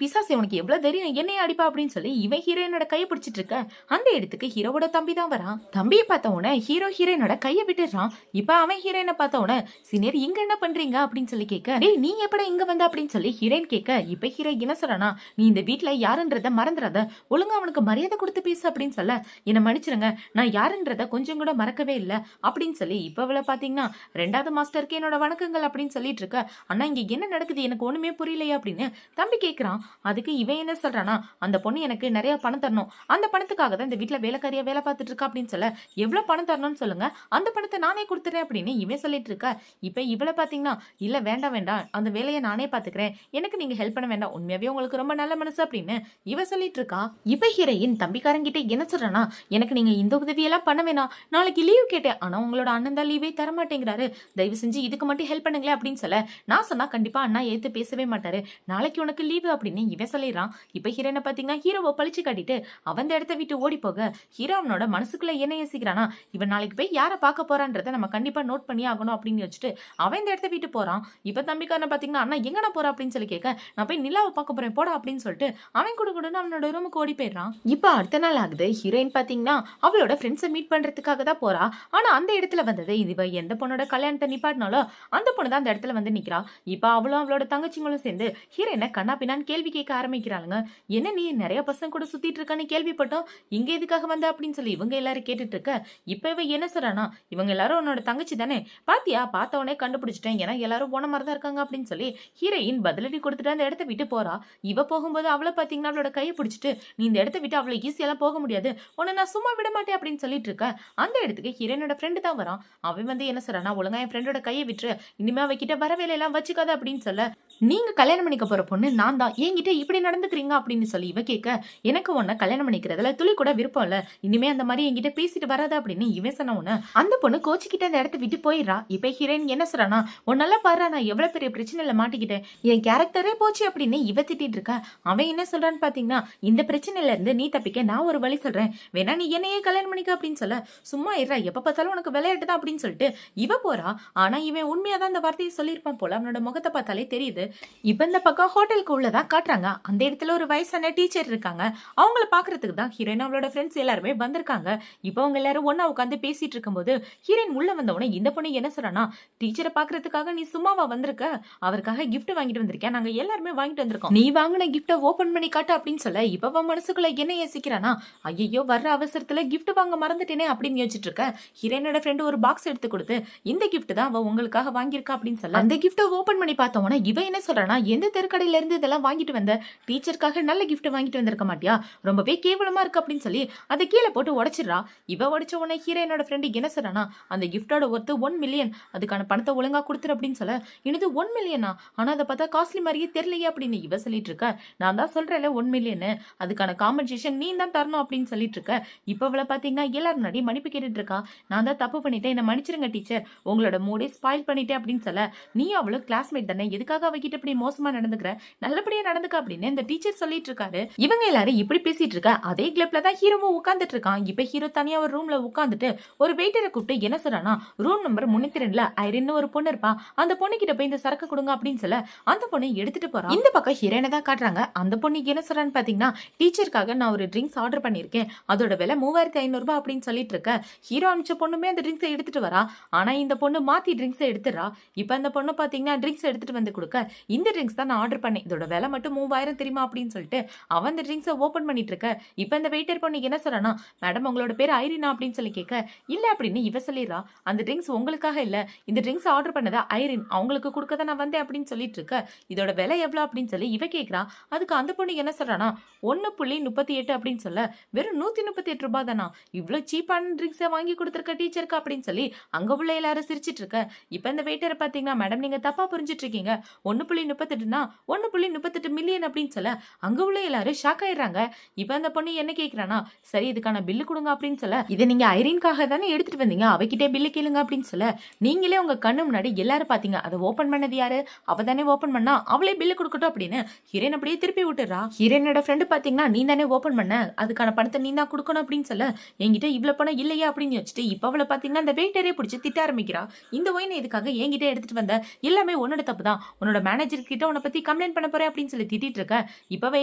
பிசாசே உனக்கு எவ்வளவு தைரியம் என்னைய அடிப்பா அப்படின்னு சொல்லி இவன் ஹீரோயினோட கையை பிடிச்சிட்டு இருக்க. அந்த இடத்துக்கு ஹீரோவோட தம்பி தான் வரான். தம்பியை பார்த்த உடனே ஹீரோ ஹீரோயினோட கையை விட்டுறான். இப்ப அவன் ஹீரோயினை பார்த்த உடனே, சீனியர் இங்க என்ன பண்றீங்க அப்படின்னு சொல்லி கேட்க, டேய் நீ எப்பட இங்க வந்த அப்படின்னு சொல்லி ஹீரோயின் கேட்க. இப்ப ஹீரோ என்ன சொல்றானா, நீ இந்த வீட்டுல யாருன்றத மறந்துடாத, ஒழுங்கா அவனுக்கு மரியாதை கொடுத்து பேசு அப்படின்னு சொல்ல, என்ன மன்னிச்சிருங்க, நான் யாருன்றத கொஞ்சம் கூட மறக்கவே இல்லை அப்படின்னு சொல்லி இப்ப அவளை பாத்தீங்கன்னா, 2வது மாஸ்டருக்கு என்னோட வணக்கங்கள் அப்படின்னு சொல்லிட்டு இருக்க. ஆனா இங்க என்ன நடக்குது எனக்கு ஒண்ணுமே புரியலையா அப்படின்னு தம்பி கேட்கிறான். அதுக்கு இவன் என்ன சொல்றானா, அந்த பொண்ணு எனக்கு நிறைய பணம் தரணும், அந்த பணத்துக்காக தான் இந்த வீட்டுல வேலைக்காரியா வேலை பார்த்துட்டு இருக்கா அப்படின்னு சொல்ல, எவ்வளவு பணம் தரணும்னு சொல்லுங்க, அந்த பணத்தை நானே கொடுத்துறேன் அப்படின்னு இவன் சொல்லிட்டு இருக்க. இப்ப இவளை பாத்தீங்கன்னா, இல்ல வேண்டாம் வேண்டாம், அந்த வேலையை நானே பாத்துக்கிறேன், எனக்கு நீங்க ஹெல்ப் பண்ண வேண்டாம், உண்மையாவே உங்களுக்கு ரொம்ப நல்ல மனசு அப்படின்னு இவ சொல்லிட்டு இருக்கா. இப்ப ஹீரோயின் தம்பிக்காரங்கிட்ட என்ன சொல்றானா, எனக்கு நீங்க இந்த உதவியெல்லாம் பண்ண வேணாம், நாளைக்கு லீவ் கேட்டேன், ஆனா உங்களோட அண்ணன் தான் லீவே தர மாட்டேங்கிறாரு, தயவு செஞ்சு இதுக்கு மட்டும் ஹெல்ப் பண்ணுங்களேன் அப்படின்னு சொல்ல, நான் சொன்னா கண்டிப்பா அண்ணா ஏத்து பேசவே மாட்டாரு, நாளைக்கு உனக்கு லீவு அப்படின்னு இவன் சொல்லிடுறான். இப்ப ஹீரோனை பாத்தீங்கன்னா ஹீரோவை பழிச்சு காட்டிட்டு அவன் இடத்த விட்டு ஓடி போக, ஹீரோ அவனோட மனசுக்குள்ள என்ன யோசிக்கிறானா, இவன் நாளைக்கு போய் யாரை பார்க்க போறான்றத நம்ம கண்டிப்பா நோட் பண்ணி ஆகணும் அப்படின்னு வச்சுட்டு அவன் இந்த இடத்த விட்டு போறான். இப்ப தம்பிக்காரனை பாத்தீங்கன்னா, அண்ணா எங்கடா போற அப்படின்னு சொல்லி கேட்க, நான் போய் நிலாவை பார்க்க போறேன் போடா அப்படின்னு சொல்லிட்டு அவன் கூட அவனோட ரூமுக்கு ஓடி போயிடுறான். இப்ப அடுத்த நாள் ஆகுது. ஹீரோயின் பாத்தீங்கன்னா அவளோட ஃப்ரெண்ட்ஸை மீட் பண்றதுக்காக தான் போறா. ஆனா அந்த இடத்துல வந்தது இவ எந்த பொண்ணோட கல்யாணத்தை நிப்பாட்டினாலோ அந்த பொண்ணு தான் அந்த இடத்துல வந்து நிக்கிறா. இப்ப அவளும் அவளோட தங்கச்சிங்களும் சேர்ந்து ஹீரோயினை கண்ணா பின்னான்னு கேள்வி கேட்க ஆரம்பிக்கிறாளுங்க. என்ன நீ நிறைய பசங்க கூட சுத்திட்டு இருக்கான்னு கேள்விப்பட்டோம், இங்க எதுக்காக வந்த அப்படின்னு சொல்லி இவங்க எல்லாரும் கேட்டுட்டு இருக்க. இப்ப இவ என்ன சொல்றானா, இவங்க எல்லாரும் உன்னோட தங்கச்சி தானே, பாத்தியா பார்த்த உடனே கண்டுபிடிச்சிட்டேன், ஏன்னா எல்லாரும் போன மாதிரி தான் இருக்காங்க அப்படின்னு சொல்லி ஹீரோயின் பதிலடி கொடுத்துட்டு அந்த இடத்த விட்டு போறா. இவ போகும்போது அவளை பாத்தீங்கன்னா அவளோட கையை பிடிச்சிட்டு, நீ இந்த இடத்த விட்டு அவ்வளவு ஈஸியெல்லாம் போக முடியாது, உன்னை நான் சும்மா விட மாட்டேன் அப்படின்னு சொல்லிட்டு இருக்க. அந்த இடத்துக்கு ஹீரோயினோட ஃப்ரெண்டு தான் வரான். அவன் வந்து என்ன சொல்றானா, ஒழுங்கா என் ஃப்ரெண்டோட கையை விட்டு இனிமே அவகிட்ட வர வேலையெல்லாம் வச்சுக்காத அப்படின்னு சொல்ல, நீங்க கல்யாணம் பண்ணிக்க போற பொண்ணு நான் தான், என்கிட்ட இப்படி நடந்துக்கிறீங்க அப்படின்னு சொல்லி இவ கேட்க, எனக்கு உன்னை கல்யாணம் பண்ணிக்கிறதுல துளி கூட விருப்பம் இல்ல, இனிமே அந்த மாதிரி என்கிட்ட பேசிட்டு வராது அப்படின்னு இவன் சொன்ன உடனே அந்த பொண்ணு கோச்சிக்கிட்ட அந்த இடத்த விட்டு போயிடுறா. இப்ப ஹீரோயின் என்ன சொல்றானா, உன்னால பாரு நான் எவ்வளவு பெரிய பிரச்சனையில மாட்டிக்கிட்டேன், என் கேரக்டரே போச்சு அப்படின்னு இவ திட்டிட்டு இருக்க. அவன் என்ன சொல்றான்னு பாத்தீங்கன்னா, இந்த பிரச்சனையில இருந்து நீ தப்பிக்க நான் ஒரு வழி சொல்றேன், வேணா நீ என்னையே கல்யாணம் பண்ணிக்க அப்படின்னு சொல்ல, சும்மா இருறா எப்ப பார்த்தாலும் உனக்கு விளையாட்டு தான் அப்படின்னு சொல்லிட்டு இவ போறா. ஆனா இவன் உண்மையாதான் அந்த வார்த்தையை சொல்லியிருப்பான் போல, அவனோட முகத்தை பார்த்தாலே தெரியுது. இப்ப இந்த பக்கம் ஹோட்டலுக்கு உள்ளதான் காட்டுறாங்க. அந்த இடத்துல ஒரு வயசான டீச்சர் இருக்காங்க. அவங்கள பாக்குறதுக்கு தான் ஹீரோயின் அவளோட ஃப்ரெண்ட்ஸ் எல்லாருமே வந்திருக்காங்க. இப்போ அவங்க எல்லாரும் ஒன்னா உட்காந்து பேசிட்டு இருக்கும்போது ஹீரோயின் உள்ள வந்தவொடனே இந்த பொண்ணு என்ன சொல்றானா, டீச்சரை பாக்குறதுக்காக நீ சும்மாவா வந்திருக்க, அவருக்காக கிஃப்ட் வாங்கிட்டு வந்திருக்கேன், நாங்க எல்லாருமே வாங்கிட்டு வந்திருக்கோம், நீ வாங்கின கிஃப்ட ஓபன் பண்ணி காட்டு அப்படின்னு சொல்ல, இப்ப மனசுக்குள்ள என்ன யோசிக்கிறானா, ஐயோ வர்ற அவசரத்துல கிஃப்ட் வாங்க மறந்துட்டேனே அப்படின்னு யோசிச்சுட்டு இருக்க. ஹீரோயினோட ஃப்ரெண்டு ஒரு பாக்ஸ் எடுத்து கொடுத்து, இந்த கிஃப்ட் தான் அவ உங்களுக்காக வாங்கியிருக்கா அப்படின்னு சொல்ல, அந்த கிஃப்ட ஓபன் பண்ணி பார்த்தோம்னா இவ என்ன சொல்றானா, எந்த தெருக்கடையில இருந்து இதெல்லாம் வாங்கிட்டு வந்த, டீச்சருக்காக நல்ல கிஃப்ட் வாங்கிட்டு வந்திருக்க மாட்டியா, ரொம்பவே கேவலமா இருக்கு அப்படின்னு சொல்லி அதை கீழே போட்டு உடைச்சிடறா. இவ உடைச்ச உடனே ஹீரோயினோட ஃப்ரெண்டு என்ன சொல்றானா, அந்த கிஃப்டோட ஒர்த்து 1 மில்லியன், அதுக்கான பணத்தை ஒழுங்கா கொடுத்துரு அப்படின்னு சொல்ல, இனிது 1 மில்லியனா, ஆனா அதை பார்த்தா காஸ்ட்லி மாதிரியே தெரியலையே அப்படின்னு இவ சொல்லிட்டு இருக்க. நான் தான் சொல்றேன்ல 1 மில்லியன், அதுக்கான காம்பன்சேஷன் நீ தான் தரணும் அப்படின்னு சொல்லிட்டு இருக்க. இப்ப அவளை பாத்தீங்கன்னா எல்லாரும் முன்னாடி மன்னிப்பு கேட்டுட்டு இருக்கா. நான் தான் தப்பு பண்ணிட்டேன், என்ன மன்னிச்சிருங்க டீச்சர், உங்களோட மூடே ஸ்பாயில் பண்ணிட்டேன் அப்படின்னு சொல்ல, நீ அவளும் கிளாஸ்மேட் தானே, எதுக்காக அவகிட்ட இப்படி மோசமா நடந்துக்கிற, நல்லபடியா நடந்துக்க அப்படின்னு இந்த டீச்சர் சொல்லிட்டு இருக்காரு. இவங்க எல்லாரும் இப்படி பேசிட்டு இருக்க அதே கிளப்ல தான் ஹீரோவும் உட்கார்ந்துட்டு இருக்கான். இப்ப ஹீரோ தனியா ஒரு ரூம்ல உட்கார்ந்துட்டு ஒரு வெயிட்டரை கூப்பிட்டு என்ன சொல்றானா, ரூம் நம்பர் 302ல ஐரின்னு ஒரு பொண்ணு இருப்பா, அந்த பொண்ணு கிட்ட போய் இந்த சரக்கு கொடுங்க அப்படின்னு சொல்ல அந்த பொண்ணு எடுத்துட்டு போறான். இந்த பக்கம் ஹீரோனை தான் காட்டுறாங்க. அந்த பொண்ணு என்ன சொல்றான்னு பாத்தீங்கன்னா, டீச்சருக்காக நான் ஒரு ட்ரிங்க்ஸ் ஆர்டர் பண்ணிருக்கேன், அதோட விலை 3500 ரூபாய் அப்படின்னு சொல்லிட்டு இருக்க. ஹீரோ அனுப்பிச்ச பொண்ணுமே அந்த ட்ரிங்க்ஸை எடுத்துட்டு வரா. ஆனா இந்த பொண்ணு மாத்தி ட்ரிங்க்ஸை எடுத்துறா. இப்ப அந்த பொண்ணு பாத்தீங்கன்னா ட்ரிங்க்ஸ் எடுத்துட்டு வந்து கொடுக்க, இந்த ட்ரிங்க்ஸ் தான் நான் ஆர்டர் பண்ணேன், இதோட விலை மட்டும் 3000 தெரியுமா அப்படின்னு சொல்லிட்டு அவன் அந்த ட்ரிங்க்ஸை ஓபன் பண்ணிட்டு இருக்க. இப்ப இந்த வெயிட்டர் பொண்ணு என்ன சொல்றானா, மேடம் உங்களோட பேர் ஐரினா அப்படின்னு சொல்லி கேட்க, இல்ல அப்படின்னு இவ சொல்லிடுறா, அந்த ட்ரிங்க்ஸ் உங்களுக்காக இல்ல, இந்த ட்ரிங்க்ஸ் ஆர்டர் பண்ணதா ஐரின் அவங்களுக்கு கொடுக்க தான் நான் வந்தேன் அப்படின்னு சொல்லிட்டு இருக்க. இதோட விலை எவ்வளவு அப்படின்னு சொல்லி இவ கேட்கிறா. அதுக்கு அந்த பொண்ணு என்ன சொல்றானா, 1.38 அப்படின்னு சொல்ல, வெறும் 138 ரூபாய் தானா, இவ்வளவு சீப்பான ட்ரிங்க்ஸை வாங்கி கொடுத்துருக்க டீச்சருக்கு அப்படின்னு சொல்லி அங்க உள்ள எல்லாரும் சிரிச்சிட்டு இருக்க. இப்ப இந்த வெயிட்டரை பாத்தீங்கன்னா, மேடம் நீங்க தப்பா புரிஞ்சிட்டு இருக்கீங்க, 1.38னா 1.38 மில்லியன் அப்படின்னு சொல்ல அங்க உள்ள எல்லாரும் ஷாக் ஆயிடுறாங்க. இப்ப அந்த பொண்ணு என்ன கேக்குறானா, சரி இதுக்கான பில்லு கொடுங்க அப்படின்னு சொல்ல, இதை நீங்க ஐரின்காக தானே எடுத்துட்டு வந்தீங்க, அவகிட்டே பில்லு கேளுங்க அப்படின்னு சொல்ல, நீங்களே உங்க கண்ணு முன்னாடி எல்லாரும் பாத்தீங்க, அதை ஓபன் பண்ணது யாரு, அவ தானே ஓபன் பண்ணா, அவளே பில்லு கொடுக்கட்டும் அப்படின்னு ஹீரோயின் அப்படியே திருப்பி விட்டுறா. ஹீரோயினோட ஃப்ரெண்டு பாத்தீங்கன்னா, நீ தானே ஓபன் பண்ண, அதுக்கான பணத்தை நீ தான் கொடுக்கணும் அப்படின்னு சொல்ல, என்கிட்ட இவ்வளவு பணம் இல்லையா அப்படின்னு வச்சுட்டு இப்ப அவளை பாத்தீங்கன்னா அந்த வெயிட்டரே பிடிச்சி திட்ட ஆரம்பிக்கிறா. இந்த ஒயினை இதுக்காக என்கிட்ட எடுத்துட்டு வந்த, எல்லாமே உன்னோட தப்பு தான், உன்னோட மேனேஜர் கிட்ட உன்னை பத்தி கம்ப்ளைண்ட் பண்ண போறேன் அப்படின்னு சொல்லி திட்டிட்டு இருக்க. இப்பவே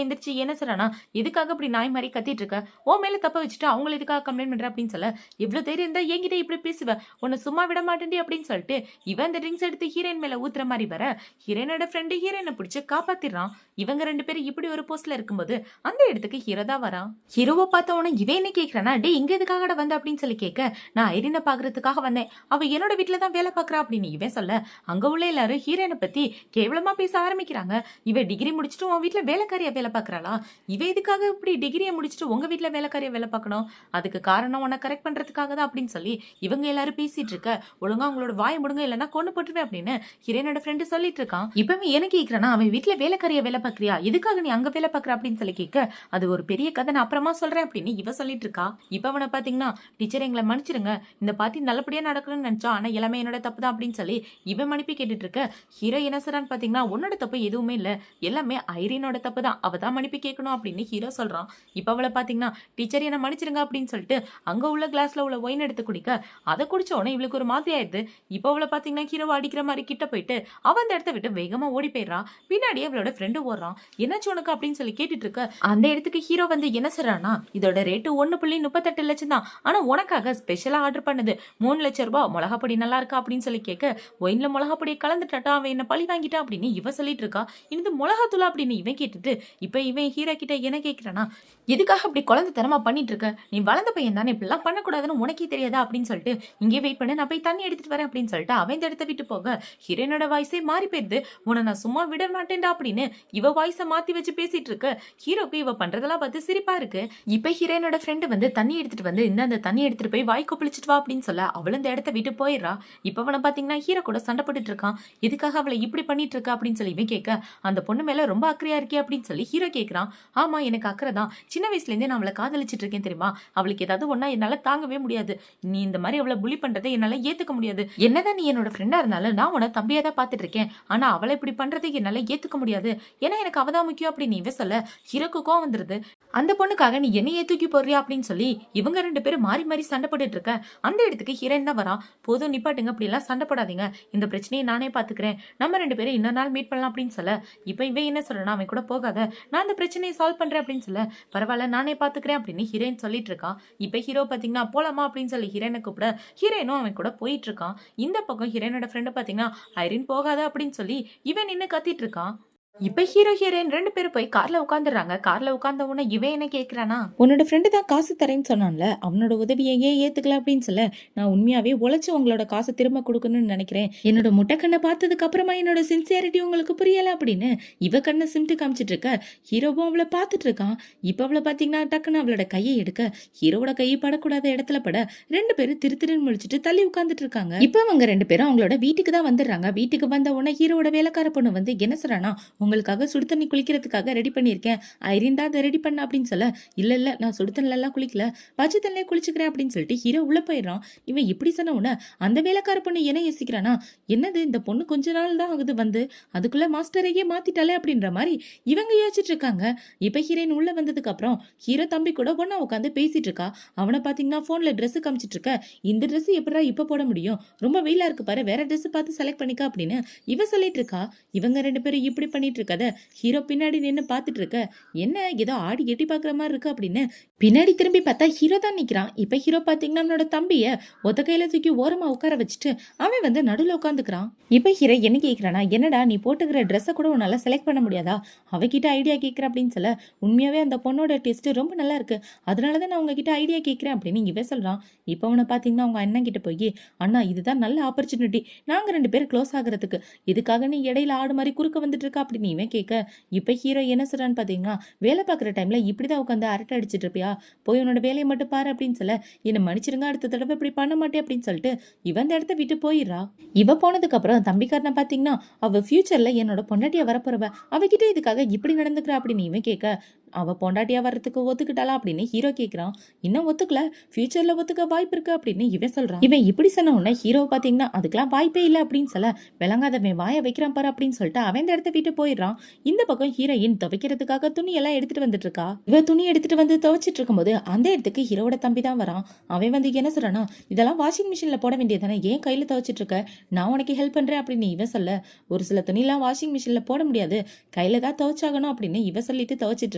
எந்திரிச்சு என்ன சொல்றானா, எதுக்காக இப்படி நாய் மாதிரி கத்திட்டு இருக்க, ஓ மேல தப்ப வச்சுட்டு அவங்கள எதுக்காக கம்ப்ளைண்ட் பண்ற அப்படின்னு சொல்ல, எவ்வளவு தைரியம் இருந்தா என்கிட்ட இப்படி பேசுவ, உன்னை சும்மா விட மாட்டேன்டி அப்படின்னு சொல்லிட்டு இவன் அந்த ட்ரிங்க்ஸ் எடுத்து ஹீரோயின் மேல ஊத்துற மாதிரி வர, ஹீரோயினோட ஃப்ரெண்டு ஹீரோயினை பிடிச்சு காப்பாத்திடுறான். இவங்க 2 பேரும் இப்படி ஒரு போஸ்ட்ல இருக்கும்போது அந்த இடத்துக்கு ஹீரோ தான் வரான். ஹீரோவை பார்த்த உடனே இவன் என்ன கேக்குறானா, டே இங்க எதுக்காக வந்த அப்படின்னு சொல்லி கேட்க, நான் ஐரினை பாக்குறதுக்காக வந்தேன், அவ என்னோட வீட்டுல தான் வேலை பாக்குறா அப்படின்னு இவன் சொல்ல, அங்க உள்ள எல்லாரும் ஹீரோயினை பத்தி கேவலமா பேச ஆரம்பிக்கிறாங்க. இவ டிகிரி முடிச்சுட்டு உன் வீட்டுல வேலைக்காரியா வேலை பாக்குறாளா, இவ எதுக்காக இப்படி டிகிரியை முடிச்சுட்டு உங்க வீட்டுல வேலைக்காரியா வேலை பார்க்கணும், அதுக்கு காரணம் உன்னை கரெக்ட் பண்றதுக்காக தான் அப்படின்னு சொல்லி இவங்க எல்லாரும் பேசிட்டு இருக்க. ஒழுங்கா உங்களோட வாய் முடுங்க இல்லைன்னா கொண்டு போட்டுருவேன் அப்படின்னு ஹீரோனோட ஃப்ரெண்டு சொல்லிட்டு இருக்கான். இப்பவே என்ன கேக்குறானா, அவன் வீட்டுல வேலைக்காரியா வேலை பாக்குறியா, எதுக்காக நீ அங்க வேலை பாக்குற அப்படின்னு சொல்லி கேட்க, அது ஒரு பெரிய கதை நான் அப்புறமா சொல்றேன் அப்படின்னு இவ சொல்லிட்டு இருக்கா. இப்ப அவனை பாத்தீங்கன்னா, டீச்சர் எங்களை மன்னிச்சிருங்க, இந்த பார்ட்டி நல்லபடியா நடக்கணும்னு நினைச்சா, ஆனா எல்லாமே என்னோட தப்பு தான் அப்படின்னு சொல்லி இவன் மன்னிப்பு கேட்டுட்டு இருக்க. ஹீரோ என்ன சொல்றான்னு பாத்தீங்கன்னா, உன்னோட தப்பு எதுவுமே இல்ல, எல்லாமே ஐரினோட தப்பு தான், அவ தான் மன்னிப்பு கேட்கணும் அப்படின்னு ஹீரோ சொல்றான். இப்ப அவளை பாத்தீங்கன்னா, டீச்சர் என்ன மன்னிச்சிருங்க அப்படின்னு சொல்லிட்டு அங்க உள்ள கிளாஸ்ல உள்ள ஒயின் எடுத்து குடிக்க, அதை குடிச்ச உடனே இவளுக்கு ஒரு மாதிரி ஆயிடுது. இப்ப அவளை பாத்தீங்கன்னா ஹீரோ அடிக்கிற மாதிரி கிட்ட போயிட்டு அவன் அந்த இடத்த விட்டு வேகமா ஓடி போயிடுறான். பின்னாடி அவளோட ஃப்ரெண்டு ஓடுறான். என்னாச்சு உனக்கு அப்படின்னு சொல்லி கேட்டுட்டு இருக்க. அந்த இடத்துக்கு ஹீரோ வந்து என்ன என்ன சொல்றானா, இதோட ரேட்டு 1.38 லட்சம் தான், ஆனா உனக்காக ஸ்பெஷலா ஆர்டர் பண்ணது 3 லட்சம் ரூபாய். மிளகா பொடி நல்லா இருக்கா அப்படின்னு சொல்லி கேட்க, ஒயின்ல மிளகா பொடியை கலந்துட்டாட்டா, அவன் என்ன பழி வாங்கிட்டான் அப்படின்னு இவ சொல்லிட்டு இருக்கா. இது மிளகாத்தூளா அப்படின்னு இவன் கேட்டுட்டு இப்ப இவன் ஹீரோ கிட்ட என்ன கேட்கிறானா, எதுக்காக அப்படி குழந்தை தரமா பண்ணிட்டு இருக்க, நீ வளர்ந்த பையன் தானே, இப்படிலாம் பண்ணக்கூடாதுன்னு உனக்கே தெரியாதா அப்படின்னு சொல்லிட்டு இங்கே வெயிட் பண்ணு, நான் போய் தண்ணி எடுத்துட்டு வரேன் அப்படின்னு சொல்லிட்டு அவன் இந்த இடத்த விட்டு போக ஹீரோனோட வாய்ஸே மாறி போயிருது. உன்னை நான் சும்மா விட மாட்டேன்டா அப்படின்னு இவ வாய்ஸை மாத்தி வச்சு பேசிட்டு இருக்க. ஹீரோக்கு இவ பண்றதெல்லாம் பார்த்து சிரிப்பா இருக்கு. இப்ப ஹீரோனோட ஃப்ரெண்டு வந்து தண்ணி எடுத்துட்டு வந்து இந்த அந்த தண்ணி எடுத்துட்டு போய் வாய் கொப்பளிச்சிட்டு வா அப்படின்னு சொல்ல அவளும் இந்த இடத்த விட்டு போயிடுறா. இப்ப அவனை பாத்தீங்கன்னா ஹீரோ கூட சண்டை போட்டுட்டு இருக்கான். எதுக்காக அவளை இப்படி பண்ணிட்டு இருக்கா அப்படின்னு சொல்லி இவன் கேட்க, அந்த பொண்ணு மேல ரொம்ப அக்கறையா இருக்கே அப்படின்னு சொல்லி ஹீரோ கேட்கிறான். ஆமா, எனக்கு அக்கறை தான், சின்ன வயசுல இருந்தே நான் அவளை காதலிச்சிட்டு இருக்கேன் தெரியுமா, அவளுக்கு ஏதாவது ஒன்னா என்னால தாங்கவே முடியாது, நீ இந்த மாதிரி அவளை புலி பண்றதை என்னால ஏத்துக்க முடியாது, என்னதான் நீ என்னோட ஃப்ரெண்டா இருந்தாலும் நான் உன தம்பியா தான் பாத்துட்டு இருக்கேன், ஆனா அவளை இப்படி பண்றதை என்னால ஏத்துக்க முடியாது, ஏன்னா எனக்கு அவதான் முக்கியம் அப்படின்னு இவ சொல்ல ஹீரோக்கு கோவம் வந்துருது. அந்த பொண்ணுக்காக நீ என்னையே தூக்கி போடுறியா அப்படின்னு சொல்லி இவங்க ரெண்டு பேரும் மாறி மாறி சண்டை போட்டுட்டு இருக்க. அந்த இடத்துக்கு ஹீரோயின் தான் வரான். போதும் நிப்பாட்டுங்க, அப்படி எல்லாம் சண்டை போடாதீங்க, இந்த பிரச்சனையை நானே பாத்துக்கிறேன், நம்ம ரெண்டு பேரும் இன்னொரு நாள் மீட் பண்ணலாம் அப்படின்னு சொல்ல இப்ப இவன் என்ன சொல்றா, அவன் கூட போகாத, நான் இந்த பிரச்சனையை சால்வ் பண்றேன் அப்படின்னு சொல்ல பரவாயில்ல நானே பாத்துக்கிறேன் அப்படின்னு ஹீரோயின் சொல்லிட்டு இருக்கான். இப்ப ஹீரோ பாத்தீங்கன்னா போலாமா அப்படின்னு சொல்லி ஹீரோயினை கூப்பிட ஹீரோயினும் அவன் கூட போயிட்டு இருக்கான். இந்த பக்கம் ஹீரோயினோட ஃப்ரெண்டு பாத்தீங்கன்னா ஐரின் போகாத அப்படின்னு சொல்லி இவன் நின்னு கத்திட்டு இருக்கான். இப்ப ஹீரோ ஹீரோயின் ரெண்டு பேரும் போய் கார்ல உட்காந்துறாங்க. கார்ல உட்கார்ந்த உடனே இவன் என்ன கேக்குறானா, உன்னோட ஃப்ரெண்டு தான் காசு தரேன்னு சொன்னான்ல, அவனோட உதவியை ஏன் ஏத்துக்கல அப்படின்னு சொல்ல, நான் உண்மையாவே உழைச்சு உங்களோட காசை திரும்ப கொடுக்கணும்னு நினைக்கிறேன், என்னோட முட்டை கண்ணை பார்த்ததுக்கு அப்புறமா என்னோட சின்சியாரிட்டி உங்களுக்கு புரியல அப்படின்னு இவ கண்ணை சிம்ட்டு காமிச்சிட்டு இருக்க. ஹீரோவும் அவளை பார்த்துட்டு இருக்கான். இப்ப அவளை பாத்தீங்கன்னா டக்குன்னு அவளோட கையை எடுக்க ஹீரோவோட கையை படக்கூடாத இடத்துல பட ரெண்டு பேரும் திருத்திருன்னு முழிச்சிட்டு தள்ளி உட்கார்ந்துட்டு இருக்காங்க. இப்ப அவங்க ரெண்டு பேரும் அவங்களோட வீட்டுக்கு தான் வந்துடுறாங்க. வீட்டுக்கு வந்த உடனே ஹீரோட வேலைக்கார பொண்ணு வந்து என்ன சொல்றானா, உங்களுக்காக சுடு தண்ணி குளிக்கிறதுக்காக ரெடி பண்ணியிருக்கேன், ஐரின் தான் அதை ரெடி பண்ண அப்படின்னு சொல்ல, இல்ல நான் சுடு தண்ணில எல்லாம் குளிக்கல, பச்சை தண்ணிலே குளிச்சுக்கிறேன் அப்படின்னு சொல்லிட்டு ஹீரோ உள்ள போயிடுறான். இவன் இப்படி சொன்ன உடனே அந்த வேலைக்கார பொண்ணு என்ன யோசிக்கிறானா, என்னது இந்த பொண்ணு கொஞ்ச நாள் தான் ஆகுது வந்து அதுக்குள்ள மாஸ்டரையே மாத்திட்டாலே அப்படின்ற மாதிரி இவங்க யோசிச்சுட்டு இருக்காங்க. இப்ப ஹீரோயின் உள்ள வந்ததுக்கு அப்புறம் ஹீரோ தம்பி கூட ஒன்னா உட்காந்து பேசிட்டு இருக்கா. அவனை பாத்தீங்கன்னா போன்ல ட்ரெஸ் காமிச்சிட்டு இருக்க. இந்த ட்ரெஸ் எப்படா இப்ப போட முடியும், ரொம்ப வெயிலா இருக்கு பாரு, வேற ட்ரெஸ் பார்த்து செலக்ட் பண்ணிக்க அப்படின்னு இவ சொல்லிட்டு இருக்கா. இவங்க ரெண்டு பேரும் இப்படி பண்ணிட்டு இருக்கத ஹீரோ பின்னாடி நின்னு பாத்துட்டு இருக்க. என்ன ஏதோ ஆடி எட்டி பாக்குற மாதிரி இருக்கு அப்படின்னு பின்னாடி திரும்பி பார்த்தா ஹீரோ தான் நிக்கிறான். இப்ப ஹீரோ பாத்தீங்கன்னா அவனோட தம்பிய ஒத்த கையில தூக்கி ஓரமா உட்கார வச்சுட்டு அவன் வந்து நடுவில் உட்காந்துக்கிறான். இப்ப ஹீரோ என்ன கேக்குறானா, என்னடா நீ போட்டுக்கிற ட்ரெஸ்ஸை கூட உன்னால செலக்ட் பண்ண முடியாதா, அவகிட்ட ஐடியா கேட்கிற அப்படின்னு சொல்ல, உண்மையாவே அந்த பொண்ணோட டெஸ்ட் ரொம்ப நல்லா இருக்கு, அதனாலதான் நான் உங்ககிட்ட ஐடியா கேட்கிறேன் அப்படின்னு இவன் சொல்றான். இப்ப அவனை பாத்தீங்கன்னா அவங்க அண்ணன் கிட்ட போய், அண்ணா இதுதான் நல்ல ஆப்பர்ச்சுனிட்டி, நாங்க ரெண்டு பேரும் க்ளோஸ் ஆகுறதுக்கு, இதுக்காக நீ இடையில ஆடு மாதிரி குறுக்க வந்துட்டு இருக்கா அப்படின்னு இவன் கேட்க. இப்ப ஹீரோ என்ன சொல்றான்னு பாத்தீங்கன்னா, வேலை பாக்குற டைம்ல இப்படிதான் உட்காந்து அரட்டை அடிச்சிட்டு இருப்பியா, போய் உன்னோட வேலையை மட்டும் பாரு அப்படின்னு சொல்ல, என்ன மன்னிச்சிருங்க அடுத்த தடவை இப்படி பண்ண மாட்டேன் அப்படின்னு சொல்லிட்டு இவன் இடத்த விட்டு போயிடுறா. இவ போனதுக்கு அப்புறம் தம்பிக்காரனை பாத்தீங்கன்னா, அவ ஃபியூச்சர்ல என்னோட பொண்டாட்டியா வரப்போறவ, அவகிட்ட இதுக்காக இப்படி நடந்துக்கிறா அப்படின்னு இவன் கேட்க, அவ பொண்டாட்டியா வர்றதுக்கு ஒத்துக்கிட்டாளா அப்படின்னு ஹீரோ கேக்குறான். இன்னும் ஒத்துக்கல, ஃபியூச்சர்ல ஒத்துக்க வாய்ப்பு இருக்கு அப்படின்னு இவன் சொல்றான். இவன் இப்படி சொன்ன உடனே ஹீரோ பாத்தீங்கன்னா அதுக்கெல்லாம் வாய்ப்பே இல்லை அப்படின்னு சொல்ல, விளங்காதவன் வாய வைக்கிறான் பாரு அப்படின்னு சொல்லிட்டு அவன் இந்த இடத்த விட்டு போயிடுறான். இந்த பக்கம் ஹீரோயின் துவைக்கிறதுக்காக துணி எல்லாம் எடுத்துட்டு வந்துட்டு இருக்கா. இவ துணி எடுத்துட்டு வந்து துவைச்சிட்டு இருக்கும்போது அந்த இடத்துக்கு ஹீரோட தம்பி தான் வரான். அவன் வந்து என்ன சொல்றானா, இதெல்லாம் வாஷிங் மிஷின்ல போட வேண்டியதானே, ஏன் கையில துவைச்சிட்டு இருக்க, நான் உனக்கு ஹெல்ப் பண்றேன் அப்படின்னு இவன் சொல்ல, ஒரு சில துணிலாம் வாஷிங் மிஷின்ல போட முடியாது, கையில தான் துவைச்சாகணும் அப்படின்னு இவ சொல்லிட்டு துவைச்சிட்டு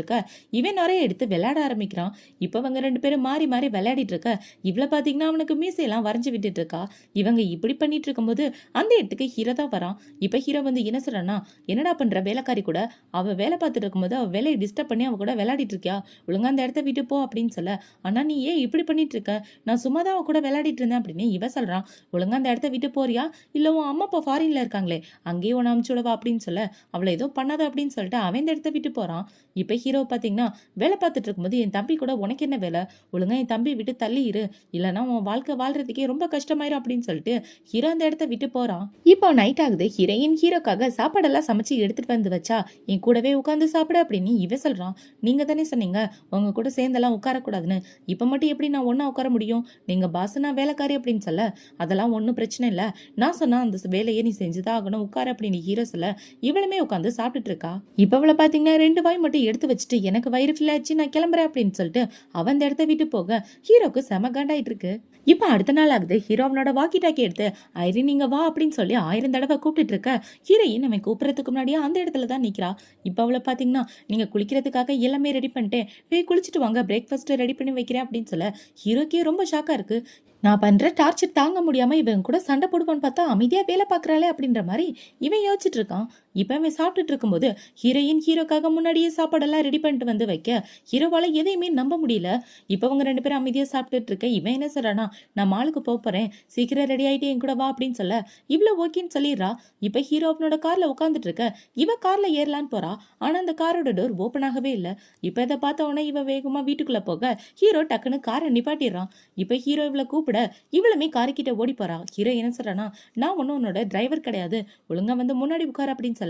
இருக்க. இவன் நிறைய எடுத்து விளையாட ஆரம்பிக்கிறான். இப்ப அவங்க ரெண்டு பேரும் மாறி மாறி விளையாடிட்டு இருக்க. இவ்வளவு பாத்தீங்கன்னா அவனுக்கு மீசையெல்லாம் வரைஞ்சு விட்டுட்டு இருக்கா. இவங்க இப்படி பண்ணிட்டு இருக்கும்போது அந்த இடத்துக்கு ஹீரோ தான் வரான். இப்ப ஹீரோ வந்து என்ன சொல்றானா, என்னடா பண்ற வேலைக்காரி கூட, அவ வேலை பார்த்துட்டு இருக்கும்போது அவ வேலையை டிஸ்டர்ப் பண்ணி அவ கூட விளையாடிட்டு இருக்கியா, ஒழுங்கா அந்த இடத்த விட்டு போ அப்படின்னு சொல்ல, ஆனா நீ ஏன் இப்படி பண்ணிட்டு இருக்க, நான் சும்மா தான் அவ கூட விளையாடிட்டு இருந்தேன் அப்படின்னு இவ சொல்றான். ஒழுங்கா அந்த இடத்த விட்டு போறியா, இல்ல உன் அம்மா அப்பா ஃபாரின்ல இருக்காங்களே அங்கேயே உன அமுச்சு விடவா அப்படின்னு சொல்ல, அவளை ஏதோ பண்ணாத அப்படின்னு சொல்லிட்டு அவன் இந்த இடத்த விட்டு போறான். இப்ப ஹீரோ பாத்தீங்கன்னா, வேலை பார்த்துட்டு இருக்கும்போது என் தம்பி கூட உனக்கு என்ன வேலை, ஒழுங்கா என் தம்பி விட்டு தள்ளி இரு, இல்லைன்னா உன் வாழ்க்கை வாழ்றதுக்கே ரொம்ப கஷ்டமாயிரும் அப்படின்னு சொல்லிட்டு ஹீரோ அந்த இடத்த விட்டு போறான். இப்போ நைட் ஆகுது. ஹீரோயின் ஹீரோக்காக சாப்பாடெல்லாம் சமைச்சு எடுத்துட்டு வந்து வச்சா, என் கூடவே உட்காந்து சாப்பிட அப்படின்னு இவ சொல்றான். நீங்க தானே சொன்னீங்க உங்க கூட சேர்ந்தெல்லாம் உட்காரக்கூடாதுன்னு, இப்ப மட்டும் எப்படி நான் ஒன்னா உட்கார முடியும், நீங்க பாஸ் நான் வேலைக்காரி அப்படின்னு சொல்ல, அதெல்லாம் ஒன்றும் பிரச்சனை இல்லை, நான் சொன்னா அந்த வேலையை நீ செஞ்சுதான் ஆகணும் உட்கார அப்படின்னு ஹீரோ சொல்ல, இவளுமே உட்காந்து சாப்பிட்டுட்டு இருக்கா. இப்ப அவளை பாத்தீங்கன்னா ரெண்டு வாய் மட்டும் எடுத்து வச்சுட்டு எனக்கு வயிறு ஃபில் ஆச்சு, நான் கிளம்புறேன் அப்படின்னு சொல்லிட்டு அவன் அந்த இடத்த விட்டு போக ஹீரோக்கு செம காண்டாயிட்டு இருக்கு. இப்ப அடுத்த நாள் ஆகுது. ஹீரோ அவனோட வாக்கி டாக்கி எடுத்து ஐரின் நீங்க வா அப்படின்னு சொல்லி 1000 தடவை கூப்பிட்டுட்டு இருக்க ஹீரோயின் அவன் கூப்பிடறதுக்கு முன்னாடியே அந்த இடத்துல தான் நிக்கிறா. இப்ப அவளை பாத்தீங்கன்னா நீங்க குளிக்கிறதுக்காக எல்லாமே ரெடி பண்ணிட்டேன், போய் குளிச்சுட்டு வாங்க, பிரேக்ஃபாஸ்ட் ரெடி பண்ணி வைக்கிறேன் அப்படின்னு சொல்ல ஹீரோக்கே ரொம்ப ஷாக்கா இருக்கு. நான் பண்ற டார்ச்சர் தாங்க முடியாம இவன் கூட சண்டை போடுவான்னு பார்த்தா அமைதியா வேலை பார்க்கறாளே அப்படின்ற மாதிரி இவன் யோசிச்சுட்டு இருக்கான். இப்ப அவன் சாப்பிட்டுட்டு இருக்கும்போது ஹீரோயின் ஹீரோக்காக முன்னாடியே சாப்பாடெல்லாம் ரெடி பண்ணிட்டு வந்து வைக்க ஹீரோவால எதையுமே நம்ப முடியல. இப்ப அவங்க 2 பேரும் அமைதியா சாப்பிட்டுட்டு இருக்க இவன் என்ன சொல்றானா, நான் மாலுக்கு போறேன், சீக்கிரம் ரெடி ஆயிட்டு என் கூட வா அப்படின்னு சொல்ல இவ்வளவு ஓகேன்னு சொல்லிடுறா. இப்ப ஹீரோ அவனோட கார்ல உட்காந்துட்டு இருக்க இவ கார்ல ஏறலான்னு போறா. ஆனா அந்த காரோட டோர் ஓபன் ஆகவே இல்லை. இப்ப இதை பார்த்த உடனே இவ வேகமா வீட்டுக்குள்ள போக ஹீரோ டக்குன்னு காரை நிப்பாட்டிடுறான். இப்ப ஹீரோ இவளை கூப்பிட இவளுமே காருக்கிட்ட ஓடி போறா. ஹீரோ என்ன சொல்றானா, நான் ஒன்னும் உன்னோட டிரைவர் கிடையாது, ஒழுங்கா வந்து முன்னாடி உட்கார அப்படின்னு சொல்ல